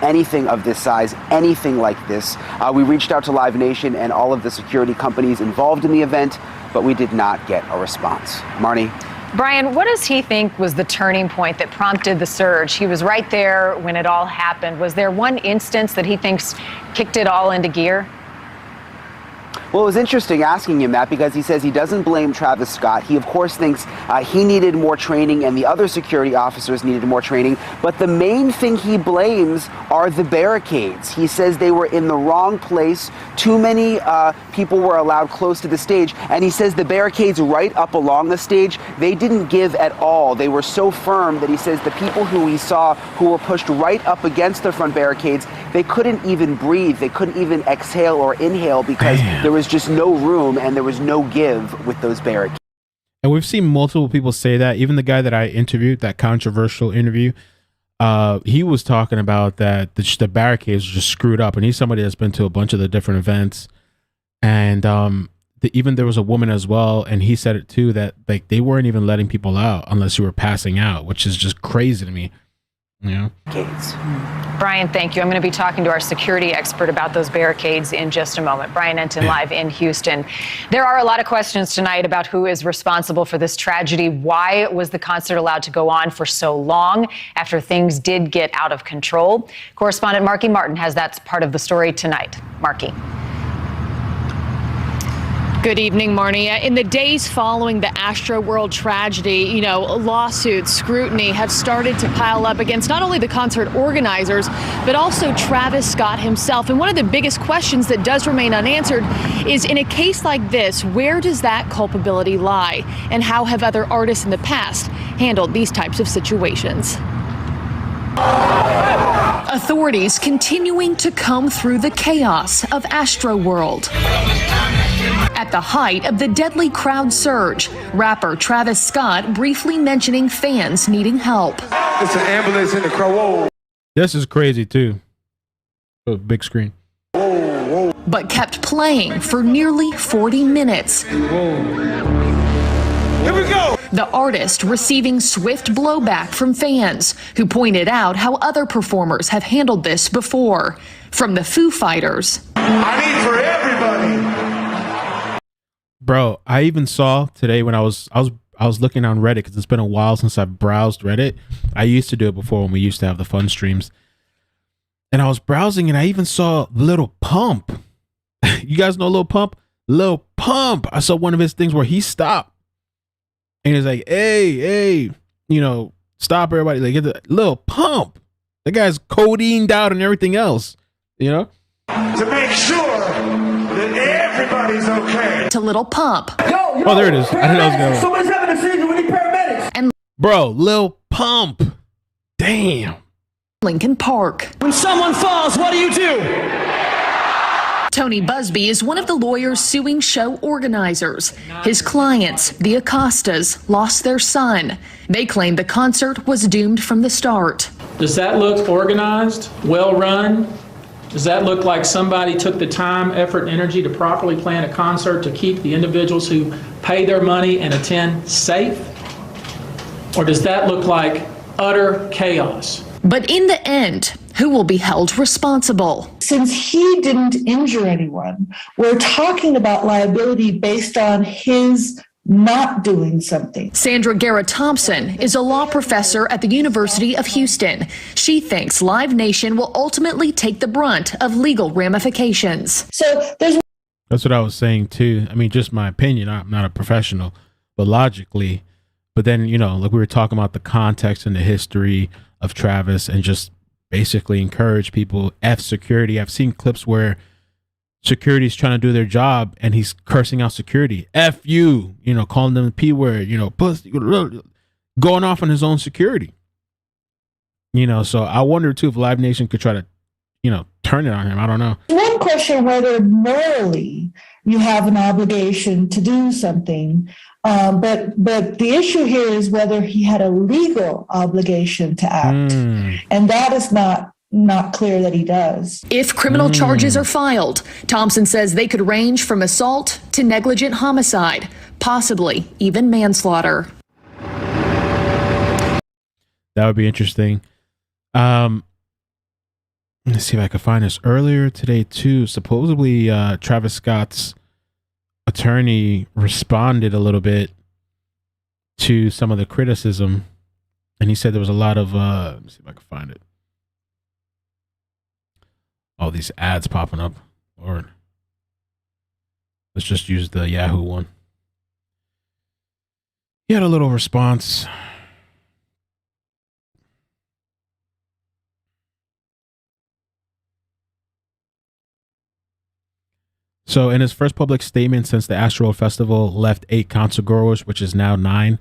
S13: anything of this size, anything like this. We reached out to Live Nation and all of the security companies involved in the event, but we did not get a response. Marnie?
S15: Brian, what does he think was the turning point that prompted the surge? He was right there when it all happened. Was there one instance that he thinks kicked it all into gear?
S13: Well, it was interesting asking him that because he says he doesn't blame Travis Scott. He, of course, thinks he needed more training and the other security officers needed more training. But the main thing he blames are the barricades. He says they were in the wrong place. Too many people were allowed close to the stage. And he says the barricades right up along the stage, they didn't give at all. They were so firm that he says the people who he saw who were pushed right up against the front barricades, they couldn't even breathe. They couldn't even exhale or inhale because there was just no room and there was no give with those barricades.
S1: And we've seen multiple people say that. Even the guy that I interviewed, that controversial interview, he was talking about that the barricades are just screwed up. And he's somebody that's been to a bunch of the different events. And even there was a woman as well, and he said it too, that like they weren't even letting people out unless you were passing out, which is just crazy to me. You know?
S15: Brian, thank you. I'm going to be talking to our security expert about those barricades in just a moment. Brian Enton live in Houston. There are a lot of questions tonight about who is responsible for this tragedy. Why was the concert allowed to go on for so long after things did get out of control? Correspondent Marky Martin has that part of the story tonight. Marky.
S16: Good evening, Marnie. In the days following the Astroworld tragedy, lawsuits, scrutiny have started to pile up against not only the concert organizers, but also Travis Scott himself. And one of the biggest questions that does remain unanswered is, in a case like this, where does that culpability lie? And how have other artists in the past handled these types of situations? Authorities continuing to comb through the chaos of Astroworld. At the height of the deadly crowd surge, rapper Travis Scott briefly mentioning fans needing help.
S17: It's an ambulance in the crowd. Whoa.
S1: This is crazy too. Big screen.
S17: Whoa.
S16: But kept playing for nearly 40 minutes.
S17: Whoa. Here we go.
S16: The artist receiving swift blowback from fans who pointed out how other performers have handled this before. From the Foo Fighters.
S17: I need for everybody.
S1: Bro, I even saw today when I was looking on Reddit, because it's been a while since I've browsed Reddit. I used to do it before when we used to have the fun streams. And I was browsing and I even saw Lil Pump. You guys know Lil Pump? Lil Pump. I saw one of his things where he stopped. And he's like, hey, stop everybody. Like, get the Lil Pump. The guy's codeined out and everything else,
S17: To make sure that everybody's okay.
S16: To Lil Pump.
S1: Oh, there it is. I didn't know it was going on.
S17: Somebody's having a seizure. We need paramedics.
S16: And
S1: bro, Lil Pump. Damn.
S16: Lincoln Park.
S18: When someone falls, what do?
S16: Tony Busby is one of the lawyers suing show organizers. His clients, the Acostas, lost their son. They claim the concert was doomed from the start.
S3: Does that look organized, well run? Does that look like somebody took the time, effort, and energy to properly plan a concert to keep the individuals who pay their money and attend safe? Or does that look like utter chaos?
S16: But in the end, who will be held responsible?
S19: Since he didn't injure anyone, we're talking about liability based on his not doing something.
S16: Sandra Garrett Thompson is a law professor at the University of Houston. She thinks Live Nation will ultimately take the brunt of legal ramifications.
S19: So
S1: that's what I was saying too. I mean, just my opinion. I'm not a professional, but logically. But then, you know, like we were talking about the context and the history of Travis, and just basically encourage people. F security. I've seen clips where security's trying to do their job and he's cursing out security. F you, you know, calling them the P word, you know, pussy, going off on his own security. You know, so I wonder too if Live Nation could try to, you know, turn it on him. I don't know.
S19: one question whether morally you have an obligation to do something. But the issue here is whether he had a legal obligation to act. And that is not clear that he does.
S16: If criminal charges are filed, Thompson says they could range from assault to negligent homicide, possibly even manslaughter.
S1: That would be interesting. Let's see if I can find this. Earlier today too, supposedly Travis Scott's attorney responded a little bit to some of the criticism, and he said there was a lot of let me see if I can find it. All these ads popping up. Lord. Let's just use the Yahoo one. He had a little response. So in his first public statement since the Astroworld Festival left 8 concert goers, which is now 9,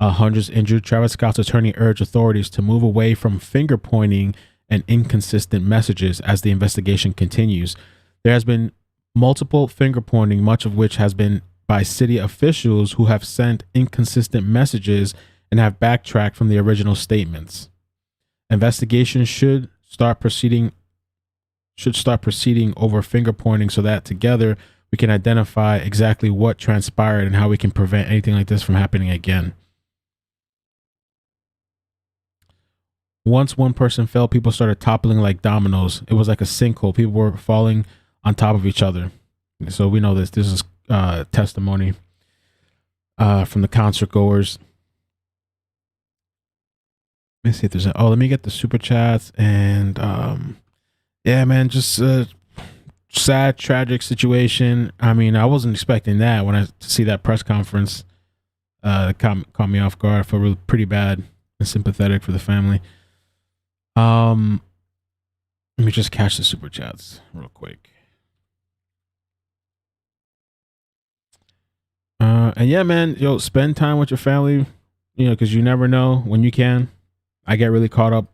S1: hundreds injured, Travis Scott's attorney urged authorities to move away from finger pointing and inconsistent messages as the investigation continues. There has been multiple finger pointing, much of which has been by city officials who have sent inconsistent messages and have backtracked from the original statements. Investigations should start proceeding over finger pointing so that together we can identify exactly what transpired and how we can prevent anything like this from happening again. Once one person fell, people started toppling like dominoes. It was like a sinkhole. People were falling on top of each other. So we know this. This is testimony from the concert goers. Let me see if there's let me get the super chats. And yeah, man, just sad, tragic situation. I mean, I wasn't expecting that when I see that press conference. Caught me off guard. I felt really pretty bad and sympathetic for the family. Let me just catch the super chats real quick. And yeah, man, spend time with your family, because you never know when you can. I get really caught up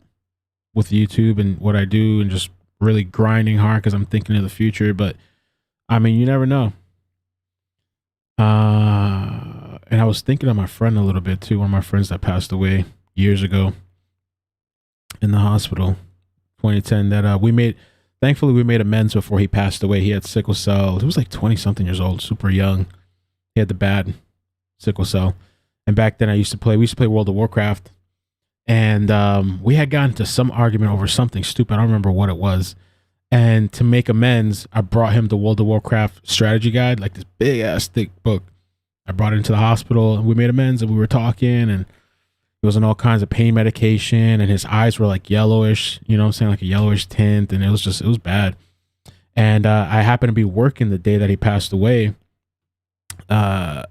S1: with YouTube and what I do and just really grinding hard because I'm thinking of the future. But I mean, you never know. And I was thinking of my friend a little bit too. One of my friends that passed away years ago in the hospital, 2010, that thankfully we made amends before he passed away. He had sickle cell. He was like 20 something years old, super young. He had the bad sickle cell. And back then we used to play World of Warcraft. And we had gotten into some argument over something stupid. I don't remember what it was. And to make amends, I brought him the World of Warcraft strategy guide, like this big ass thick book. I brought it into the hospital and we made amends and we were talking, and he was on all kinds of pain medication and his eyes were like yellowish, you know what I'm saying? Like a yellowish tint. And it was bad. And I happened to be working the day that he passed away. I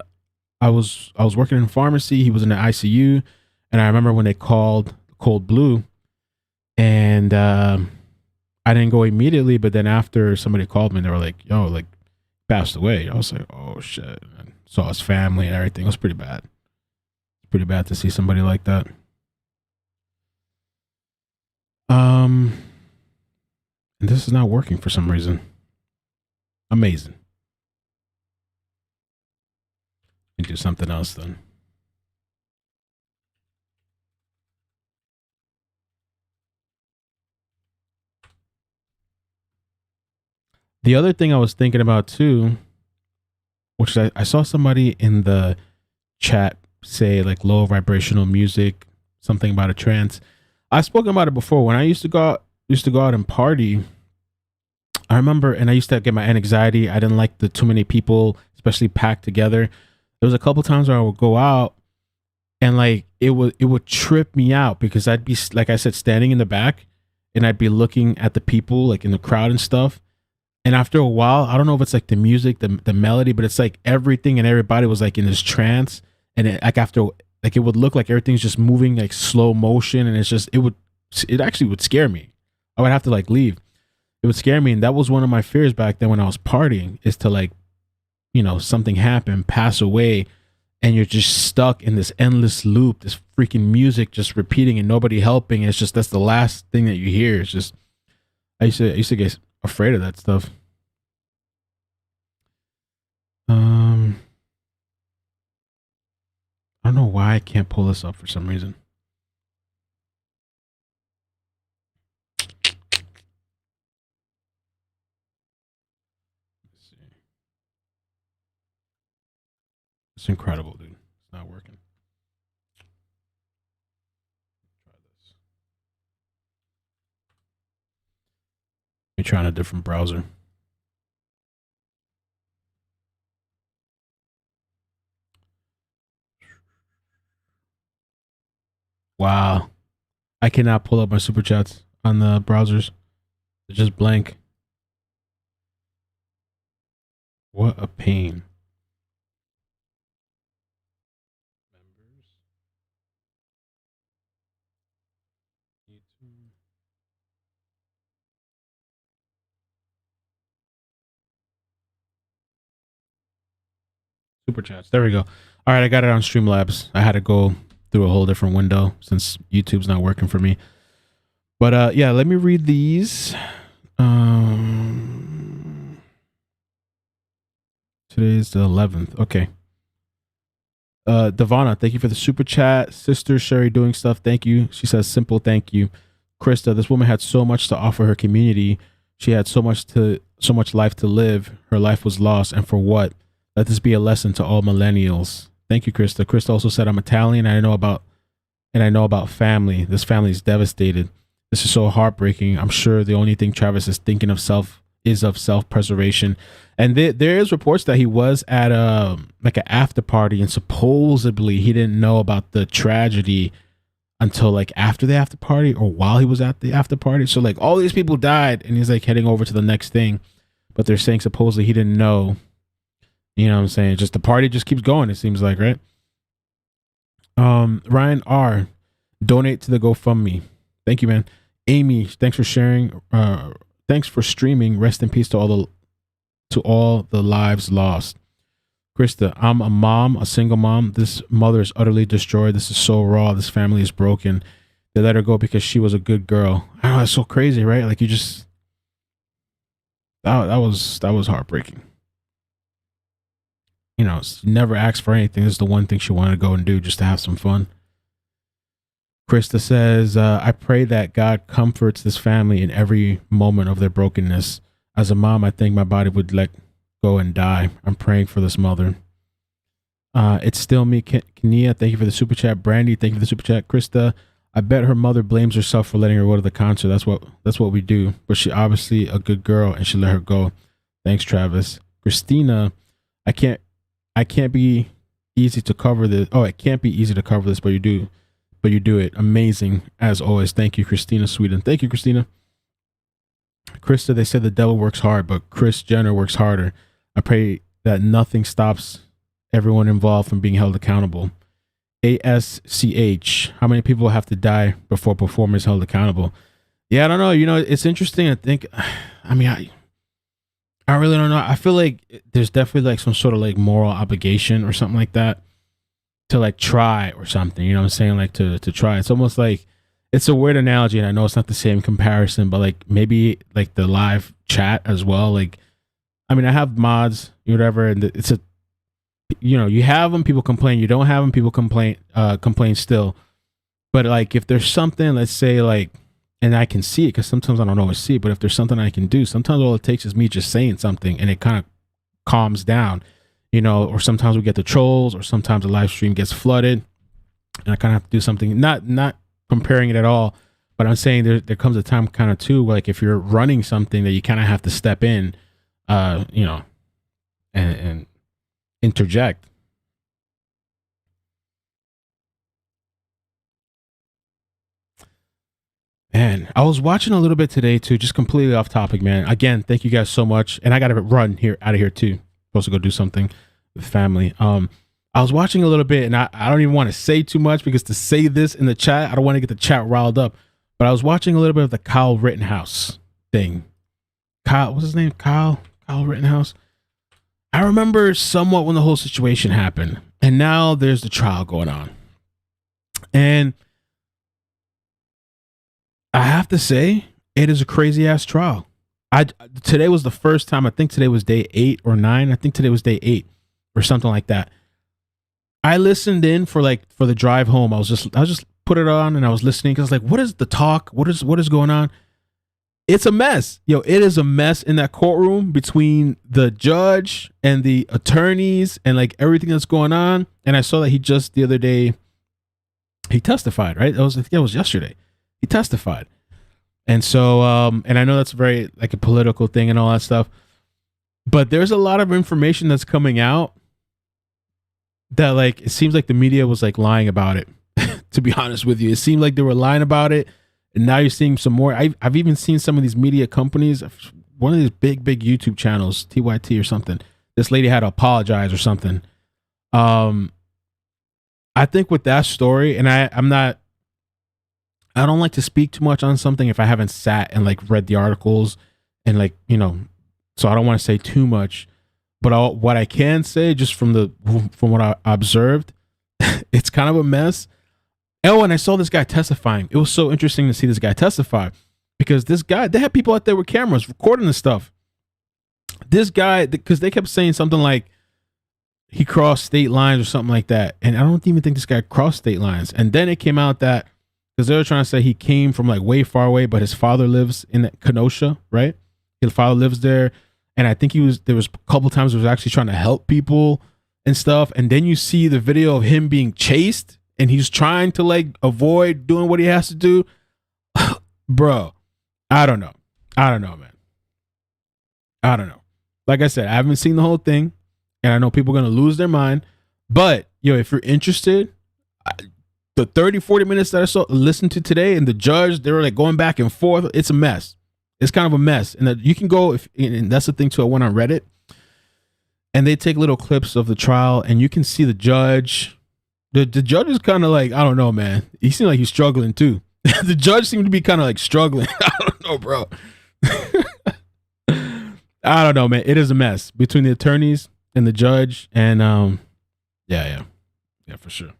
S1: was working in pharmacy. He was in the ICU. And I remember when they called Cold Blue, and I didn't go immediately, but then after somebody called me, they were like, yo, like, passed away. I was like, oh shit. And saw his family and everything. It was pretty bad. It's pretty bad to see somebody like that. And this is not working for some reason. Amazing. Let me do something else then. The other thing I was thinking about too, which I saw somebody in the chat say like low vibrational music, something about a trance. I've spoken about it before. When I used to go out and party, I remember, and I used to get my anxiety. I didn't like the too many people, especially packed together. There was a couple times where I would go out and like it would trip me out because I'd be, like I said, standing in the back and I'd be looking at the people like in the crowd and stuff. And after a while, I don't know if it's like the music, the melody, but it's like everything and everybody was like in this trance. And it, like after, like it would look like everything's just moving like slow motion. And it's just, it actually would scare me. I would have to like leave. It would scare me. And that was one of my fears back then when I was partying, is to like, you know, something happen, pass away, and you're just stuck in this endless loop, this freaking music just repeating and nobody helping. And it's just, that's the last thing that you hear. It's just, I used to get afraid of that stuff. I don't know why I can't pull this up for some reason. Let's see. It's incredible, dude. It's not working. Try this. Let me try on a different browser. Wow. I cannot pull up my super chats on the browsers. They're just blank. What a pain. Super chats. There we go. All right, I got it on Streamlabs. I had to go through a whole different window since YouTube's not working for me. But yeah, let me read these. Today's the 11th. Okay. Devana, thank you for the super chat. Sister Sherry doing stuff. Thank you. She says simple thank you. Krista, this woman had so much to offer her community. She had so much life to live. Her life was lost, and for what? Let this be a lesson to all millennials. Thank you, Krista. Krista also said, I'm Italian and I know about family. This family is devastated. This is so heartbreaking. I'm sure the only thing Travis is thinking of self-preservation. And there is reports that he was at like an after party, and supposedly he didn't know about the tragedy until like after the after party or while he was at the after party. So like all these people died and he's like heading over to the next thing, but they're saying supposedly he didn't know. You know what I'm saying? Just the party just keeps going, it seems like, right? Ryan R, donate to the GoFundMe. Thank you, man. Amy, thanks for sharing. Thanks for streaming. Rest in peace to all the lives lost. Krista, I'm a mom, a single mom. This mother is utterly destroyed. This is so raw. This family is broken. They let her go because she was a good girl. I know, that's so crazy, right? Like you just that was heartbreaking. You know, never asked for anything. This is the one thing she wanted to go and do just to have some fun. Krista says, I pray that God comforts this family in every moment of their brokenness. As a mom, I think my body would let go and die. I'm praying for this mother. It's still me, Kenia. Thank you for the super chat. Brandy, thank you for the super chat. Krista, I bet her mother blames herself for letting her go to the concert. That's what we do. But she obviously a good girl and she let her go. Thanks, Travis. Christina, it can't be easy to cover this. Oh, it can't be easy to cover this, but you do it. Amazing as always. Thank you, Christina Sweden. Thank you, Christina. Krista, they said the devil works hard, but Kris Jenner works harder. I pray that nothing stops everyone involved from being held accountable. ASCH, how many people have to die before performers held accountable? Yeah, I don't know. You know, it's interesting. I think, I mean, I really don't know. I feel like there's definitely like some sort of like moral obligation or something like that to like try or something, you know what I'm saying? Like to try. It's almost like it's a weird analogy, and I know it's not the same comparison, but like maybe like the live chat as well. Like, I mean, I have mods, whatever, and it's a, you know, you have them, people complain. You don't have them, people complain still. But like, if there's something, let's say like, and I can see it because sometimes I don't always see it, but if there's something I can do, sometimes all it takes is me just saying something, and it kind of calms down, you know. Or sometimes we get the trolls, or sometimes the live stream gets flooded, and I kind of have to do something. Not comparing it at all, but I'm saying there comes a time kind of too, like if you're running something that you kind of have to step in, you know, and interject. Man, I was watching a little bit today too, just completely off topic, man. Again, thank you guys so much. And I got to run out of here too. Supposed to go do something with family. I was watching a little bit, and I don't even want to say too much, because to say this in the chat, I don't want to get the chat riled up. But I was watching a little bit of the Kyle Rittenhouse thing. Kyle, what's his name? Kyle Rittenhouse. I remember somewhat when the whole situation happened, and now there's the trial going on. And I have to say, it is a crazy ass trial. Today was the first time. I think today was day 8 or 9. I think today was day 8 or something like that. I listened in for the drive home. I was just put it on, and I was listening because I was like, what is the talk? What is going on? It's a mess. Yo, it is a mess in that courtroom between the judge and the attorneys and like everything that's going on. And I saw that he just the other day, he testified, right? I think that was yesterday. He testified. And so, and I know that's very like a political thing and all that stuff, but there's a lot of information that's coming out that like, it seems like the media was like lying about it. To be honest with you, it seemed like they were lying about it. And now you're seeing some more. I've even seen some of these media companies, one of these big YouTube channels, TYT or something. This lady had to apologize or something. I think with that story, and I don't like to speak too much on something if I haven't sat and like read the articles and like, you know, so I don't want to say too much. But what I can say, just from what I observed, it's kind of a mess. Oh, and I saw this guy testifying. It was so interesting to see this guy testify, because this guy, they had people out there with cameras recording this stuff. This guy, because they kept saying something like he crossed state lines or something like that. And I don't even think this guy crossed state lines. And then it came out that, because they were trying to say he came from like way far away, but his father lives in Kenosha, right? His father lives there. And I think there was a couple times he was actually trying to help people and stuff. And then you see the video of him being chased, and he's trying to like avoid doing what he has to do. Bro, I don't know, man. I don't know. Like I said, I haven't seen the whole thing, and I know people are going to lose their mind. But, yo, if you're interested, the 30-40 minutes that I listened to today, and the judge, they were like going back and forth. It's a mess. It's kind of a mess. And that you can go, and that's the thing too, I went on Reddit, and they take little clips of the trial, and you can see the judge. The judge is kind of like, I don't know, man. He seemed like he's struggling too. The judge seemed to be kind of like struggling. I don't know, bro. I don't know, man. It is a mess between the attorneys and the judge. And yeah, for sure.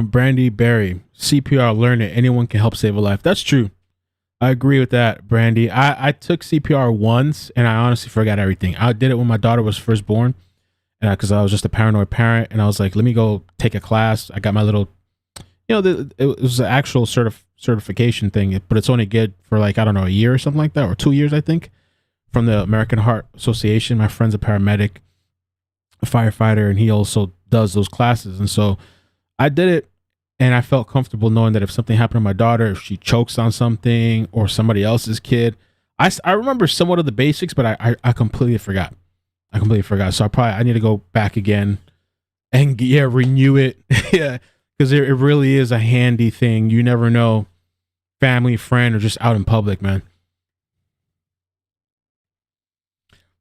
S1: Brandy Berry, CPR, learn it. Anyone can help save a life. That's true. I agree with that, Brandy. I took CPR once, and I honestly forgot everything. I did it when my daughter was first born, and because I was just a paranoid parent, and I was like, let me go take a class. I got my little, you know, it was an actual certification thing, but it's only good for like, I don't know, a year or something like that, or 2 years, I think, from the American Heart Association. My friend's a paramedic, a firefighter, and he also does those classes. And so I did it. And I felt comfortable knowing that if something happened to my daughter, if she chokes on something or somebody else's kid, I remember somewhat of the basics, but I completely forgot. So I need to go back again and renew it. Yeah, because it really is a handy thing. You never know, family, friend, or just out in public, man.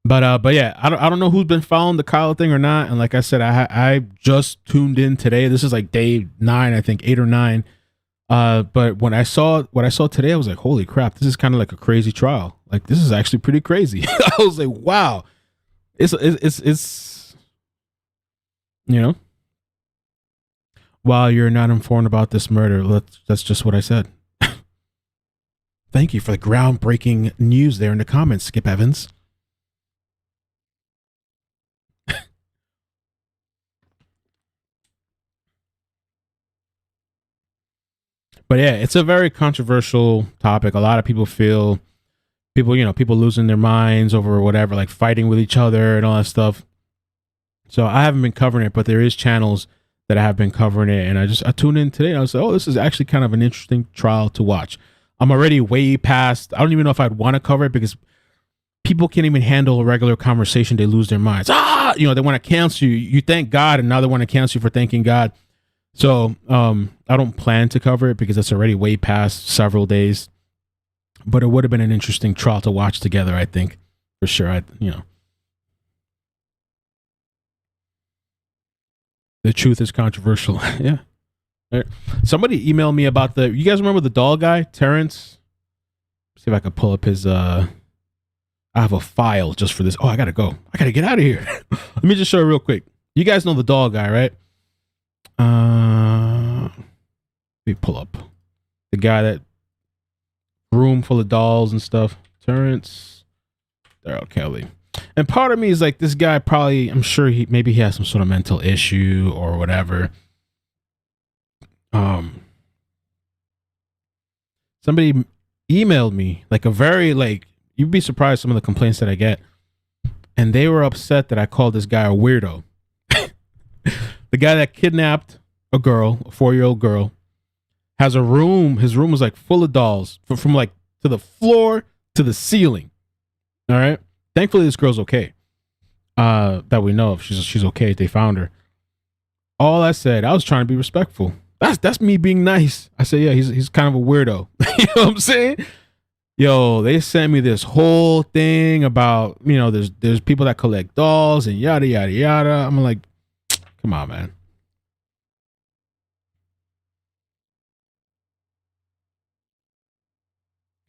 S1: But yeah, I don't know who's been following the Kyle thing or not. And like I said, I just tuned in today. This is like day 9, I think 8 or 9. But when I saw what I saw today, I was like, holy crap, this is kind of like a crazy trial. Like, this is actually pretty crazy. I was like, wow. It's you know, while you're not informed about this murder, that's just what I said. Thank you for the groundbreaking news there in the comments, Skip Evans. But yeah, it's a very controversial topic. A lot of people feel people losing their minds over whatever, like fighting with each other and all that stuff. So I haven't been covering it, but there is channels that have been covering it. And I tuned in today and I was like, oh, this is actually kind of an interesting trial to watch. I'm already way past, I don't even know if I'd want to cover it because people can't even handle a regular conversation. They lose their minds. They want to cancel you. You thank God, and now they want to cancel you for thanking God. So I don't plan to cover it because it's already way past several days. But it would have been an interesting trial to watch together, I think, for sure. The truth is controversial. Yeah. Right. Somebody emailed me about you guys remember the doll guy, Terrence? See if I can pull up his, I have a file just for this. Oh, I gotta go. I gotta get out of here. Let me just show you real quick. You guys know the doll guy, right? Let me pull up the guy that room full of dolls and stuff. Terrence Darrell Kelly. And part of me is like, this guy probably, I'm sure maybe he has some sort of mental issue or whatever. Somebody emailed me like a very, like, you'd be surprised some of the complaints that I get. And they were upset that I called this guy a weirdo. The guy that kidnapped a girl, a 4-year-old girl, has a room. His room was like full of dolls from like to the floor to the ceiling. All right. Thankfully, this girl's okay. That we know of. She's okay. They found her. All I said, I was trying to be respectful. That's me being nice. I said, yeah, he's kind of a weirdo. You know what I'm saying? Yo, they sent me this whole thing about, there's people that collect dolls and yada, yada, yada. I'm like, come on, man.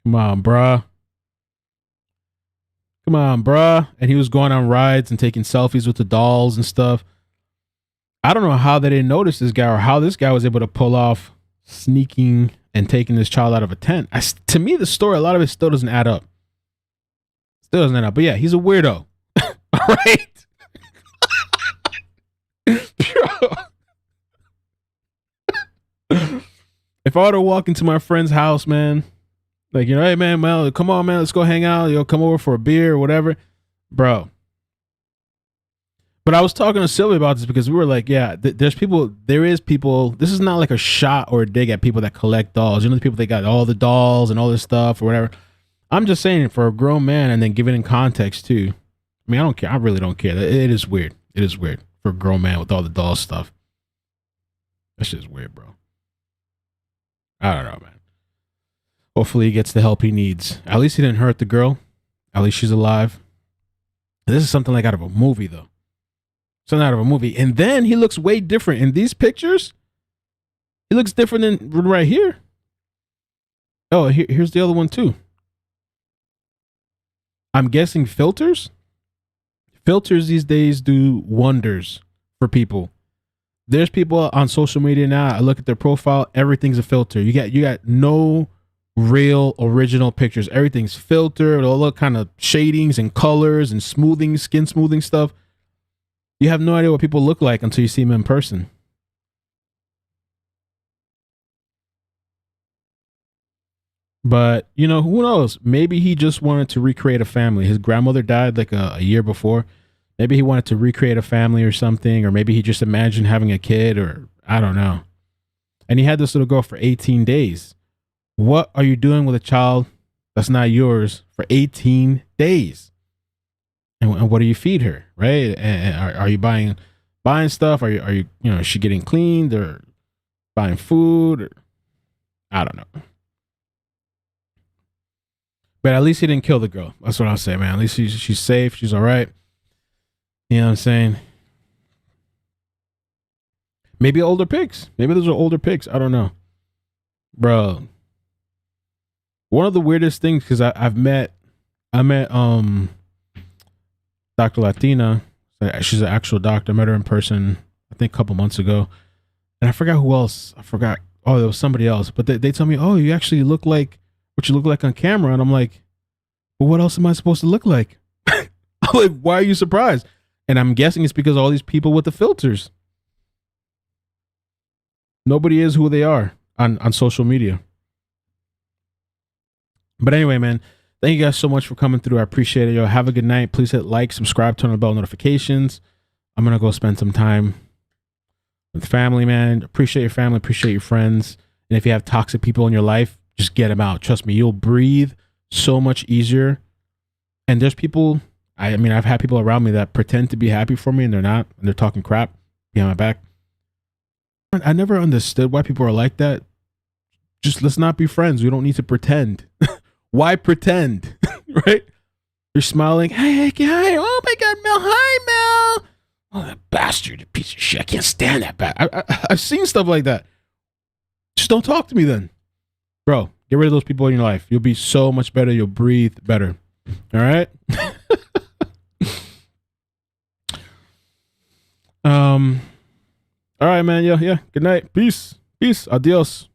S1: Come on, bruh. Come on, bruh. And he was going on rides and taking selfies with the dolls and stuff. I don't know how they didn't notice this guy or how this guy was able to pull off sneaking and taking this child out of a tent. To me, the story, a lot of it still doesn't add up. Still doesn't add up. But yeah, he's a weirdo. All right. If I were to walk into my friend's house, man, like, hey, man, Mel, come on, man, let's go hang out. Come over for a beer or whatever. Bro. But I was talking to Sylvia about this because we were like, yeah, there is people, this is not like a shot or a dig at people that collect dolls. The people that got all the dolls and all this stuff or whatever. I'm just saying, for a grown man, and then give it in context too. I mean, I don't care. I really don't care. It is weird. It is weird for a grown man with all the doll stuff. That's just weird, bro. I don't know, man. Hopefully he gets the help he needs. At least he didn't hurt the girl. At least she's alive. This is something like out of a movie, though. Something out of a movie. And then he looks way different. In these pictures, he looks different than right here. Oh, here's the other one, too. I'm guessing filters? Filters these days do wonders for people. There's people on social media now, I look at their profile, everything's a filter. You got no real original pictures. Everything's filtered, all the kind of shadings and colors and smoothing, skin smoothing stuff. You have no idea what people look like until you see them in person. But, who knows? Maybe he just wanted to recreate a family. His grandmother died like a year before. Maybe he wanted to recreate a family or something, or maybe he just imagined having a kid, or I don't know. And he had this little girl for 18 days. What are you doing with a child that's not yours for 18 days? And what do you feed her, right? And are you buying stuff? Are you is she getting cleaned or buying food? Or, I don't know. But at least he didn't kill the girl. That's what I'll say, man. At least she's safe. She's all right. You know what I'm saying? Maybe older pics. Maybe those are older pics. I don't know. bro. One of the weirdest things, because I met Dr. Latina. She's an actual doctor. I met her in person, I think a couple months ago, and I forgot who else. I forgot. Oh, there was somebody else. But they tell me, oh, you actually look like what you look like on camera, and I'm like, well, what else am I supposed to look like? I'm like, why are you surprised? And I'm guessing it's because all these people with the filters. Nobody is who they are on social media. But anyway, man, thank you guys so much for coming through. I appreciate it. Yo, have a good night. Please hit like, subscribe, turn on the bell notifications. I'm going to go spend some time with family, man. Appreciate your family. Appreciate your friends. And if you have toxic people in your life, just get them out. Trust me, you'll breathe so much easier. And there's people, I mean, I've had people around me that pretend to be happy for me and they're not. And they're talking crap behind my back. I never understood why people are like that. Just let's not be friends. We don't need to pretend. Why pretend? Right? You're smiling. Hey, oh my God, Mel. Hi, Mel. Oh, that bastard, piece of shit. I can't stand that bastard. I've seen stuff like that. Just don't talk to me then. Bro, get rid of those people in your life. You'll be so much better. You'll breathe better. All right? All right, man. Yeah. Good night. Peace. Adios.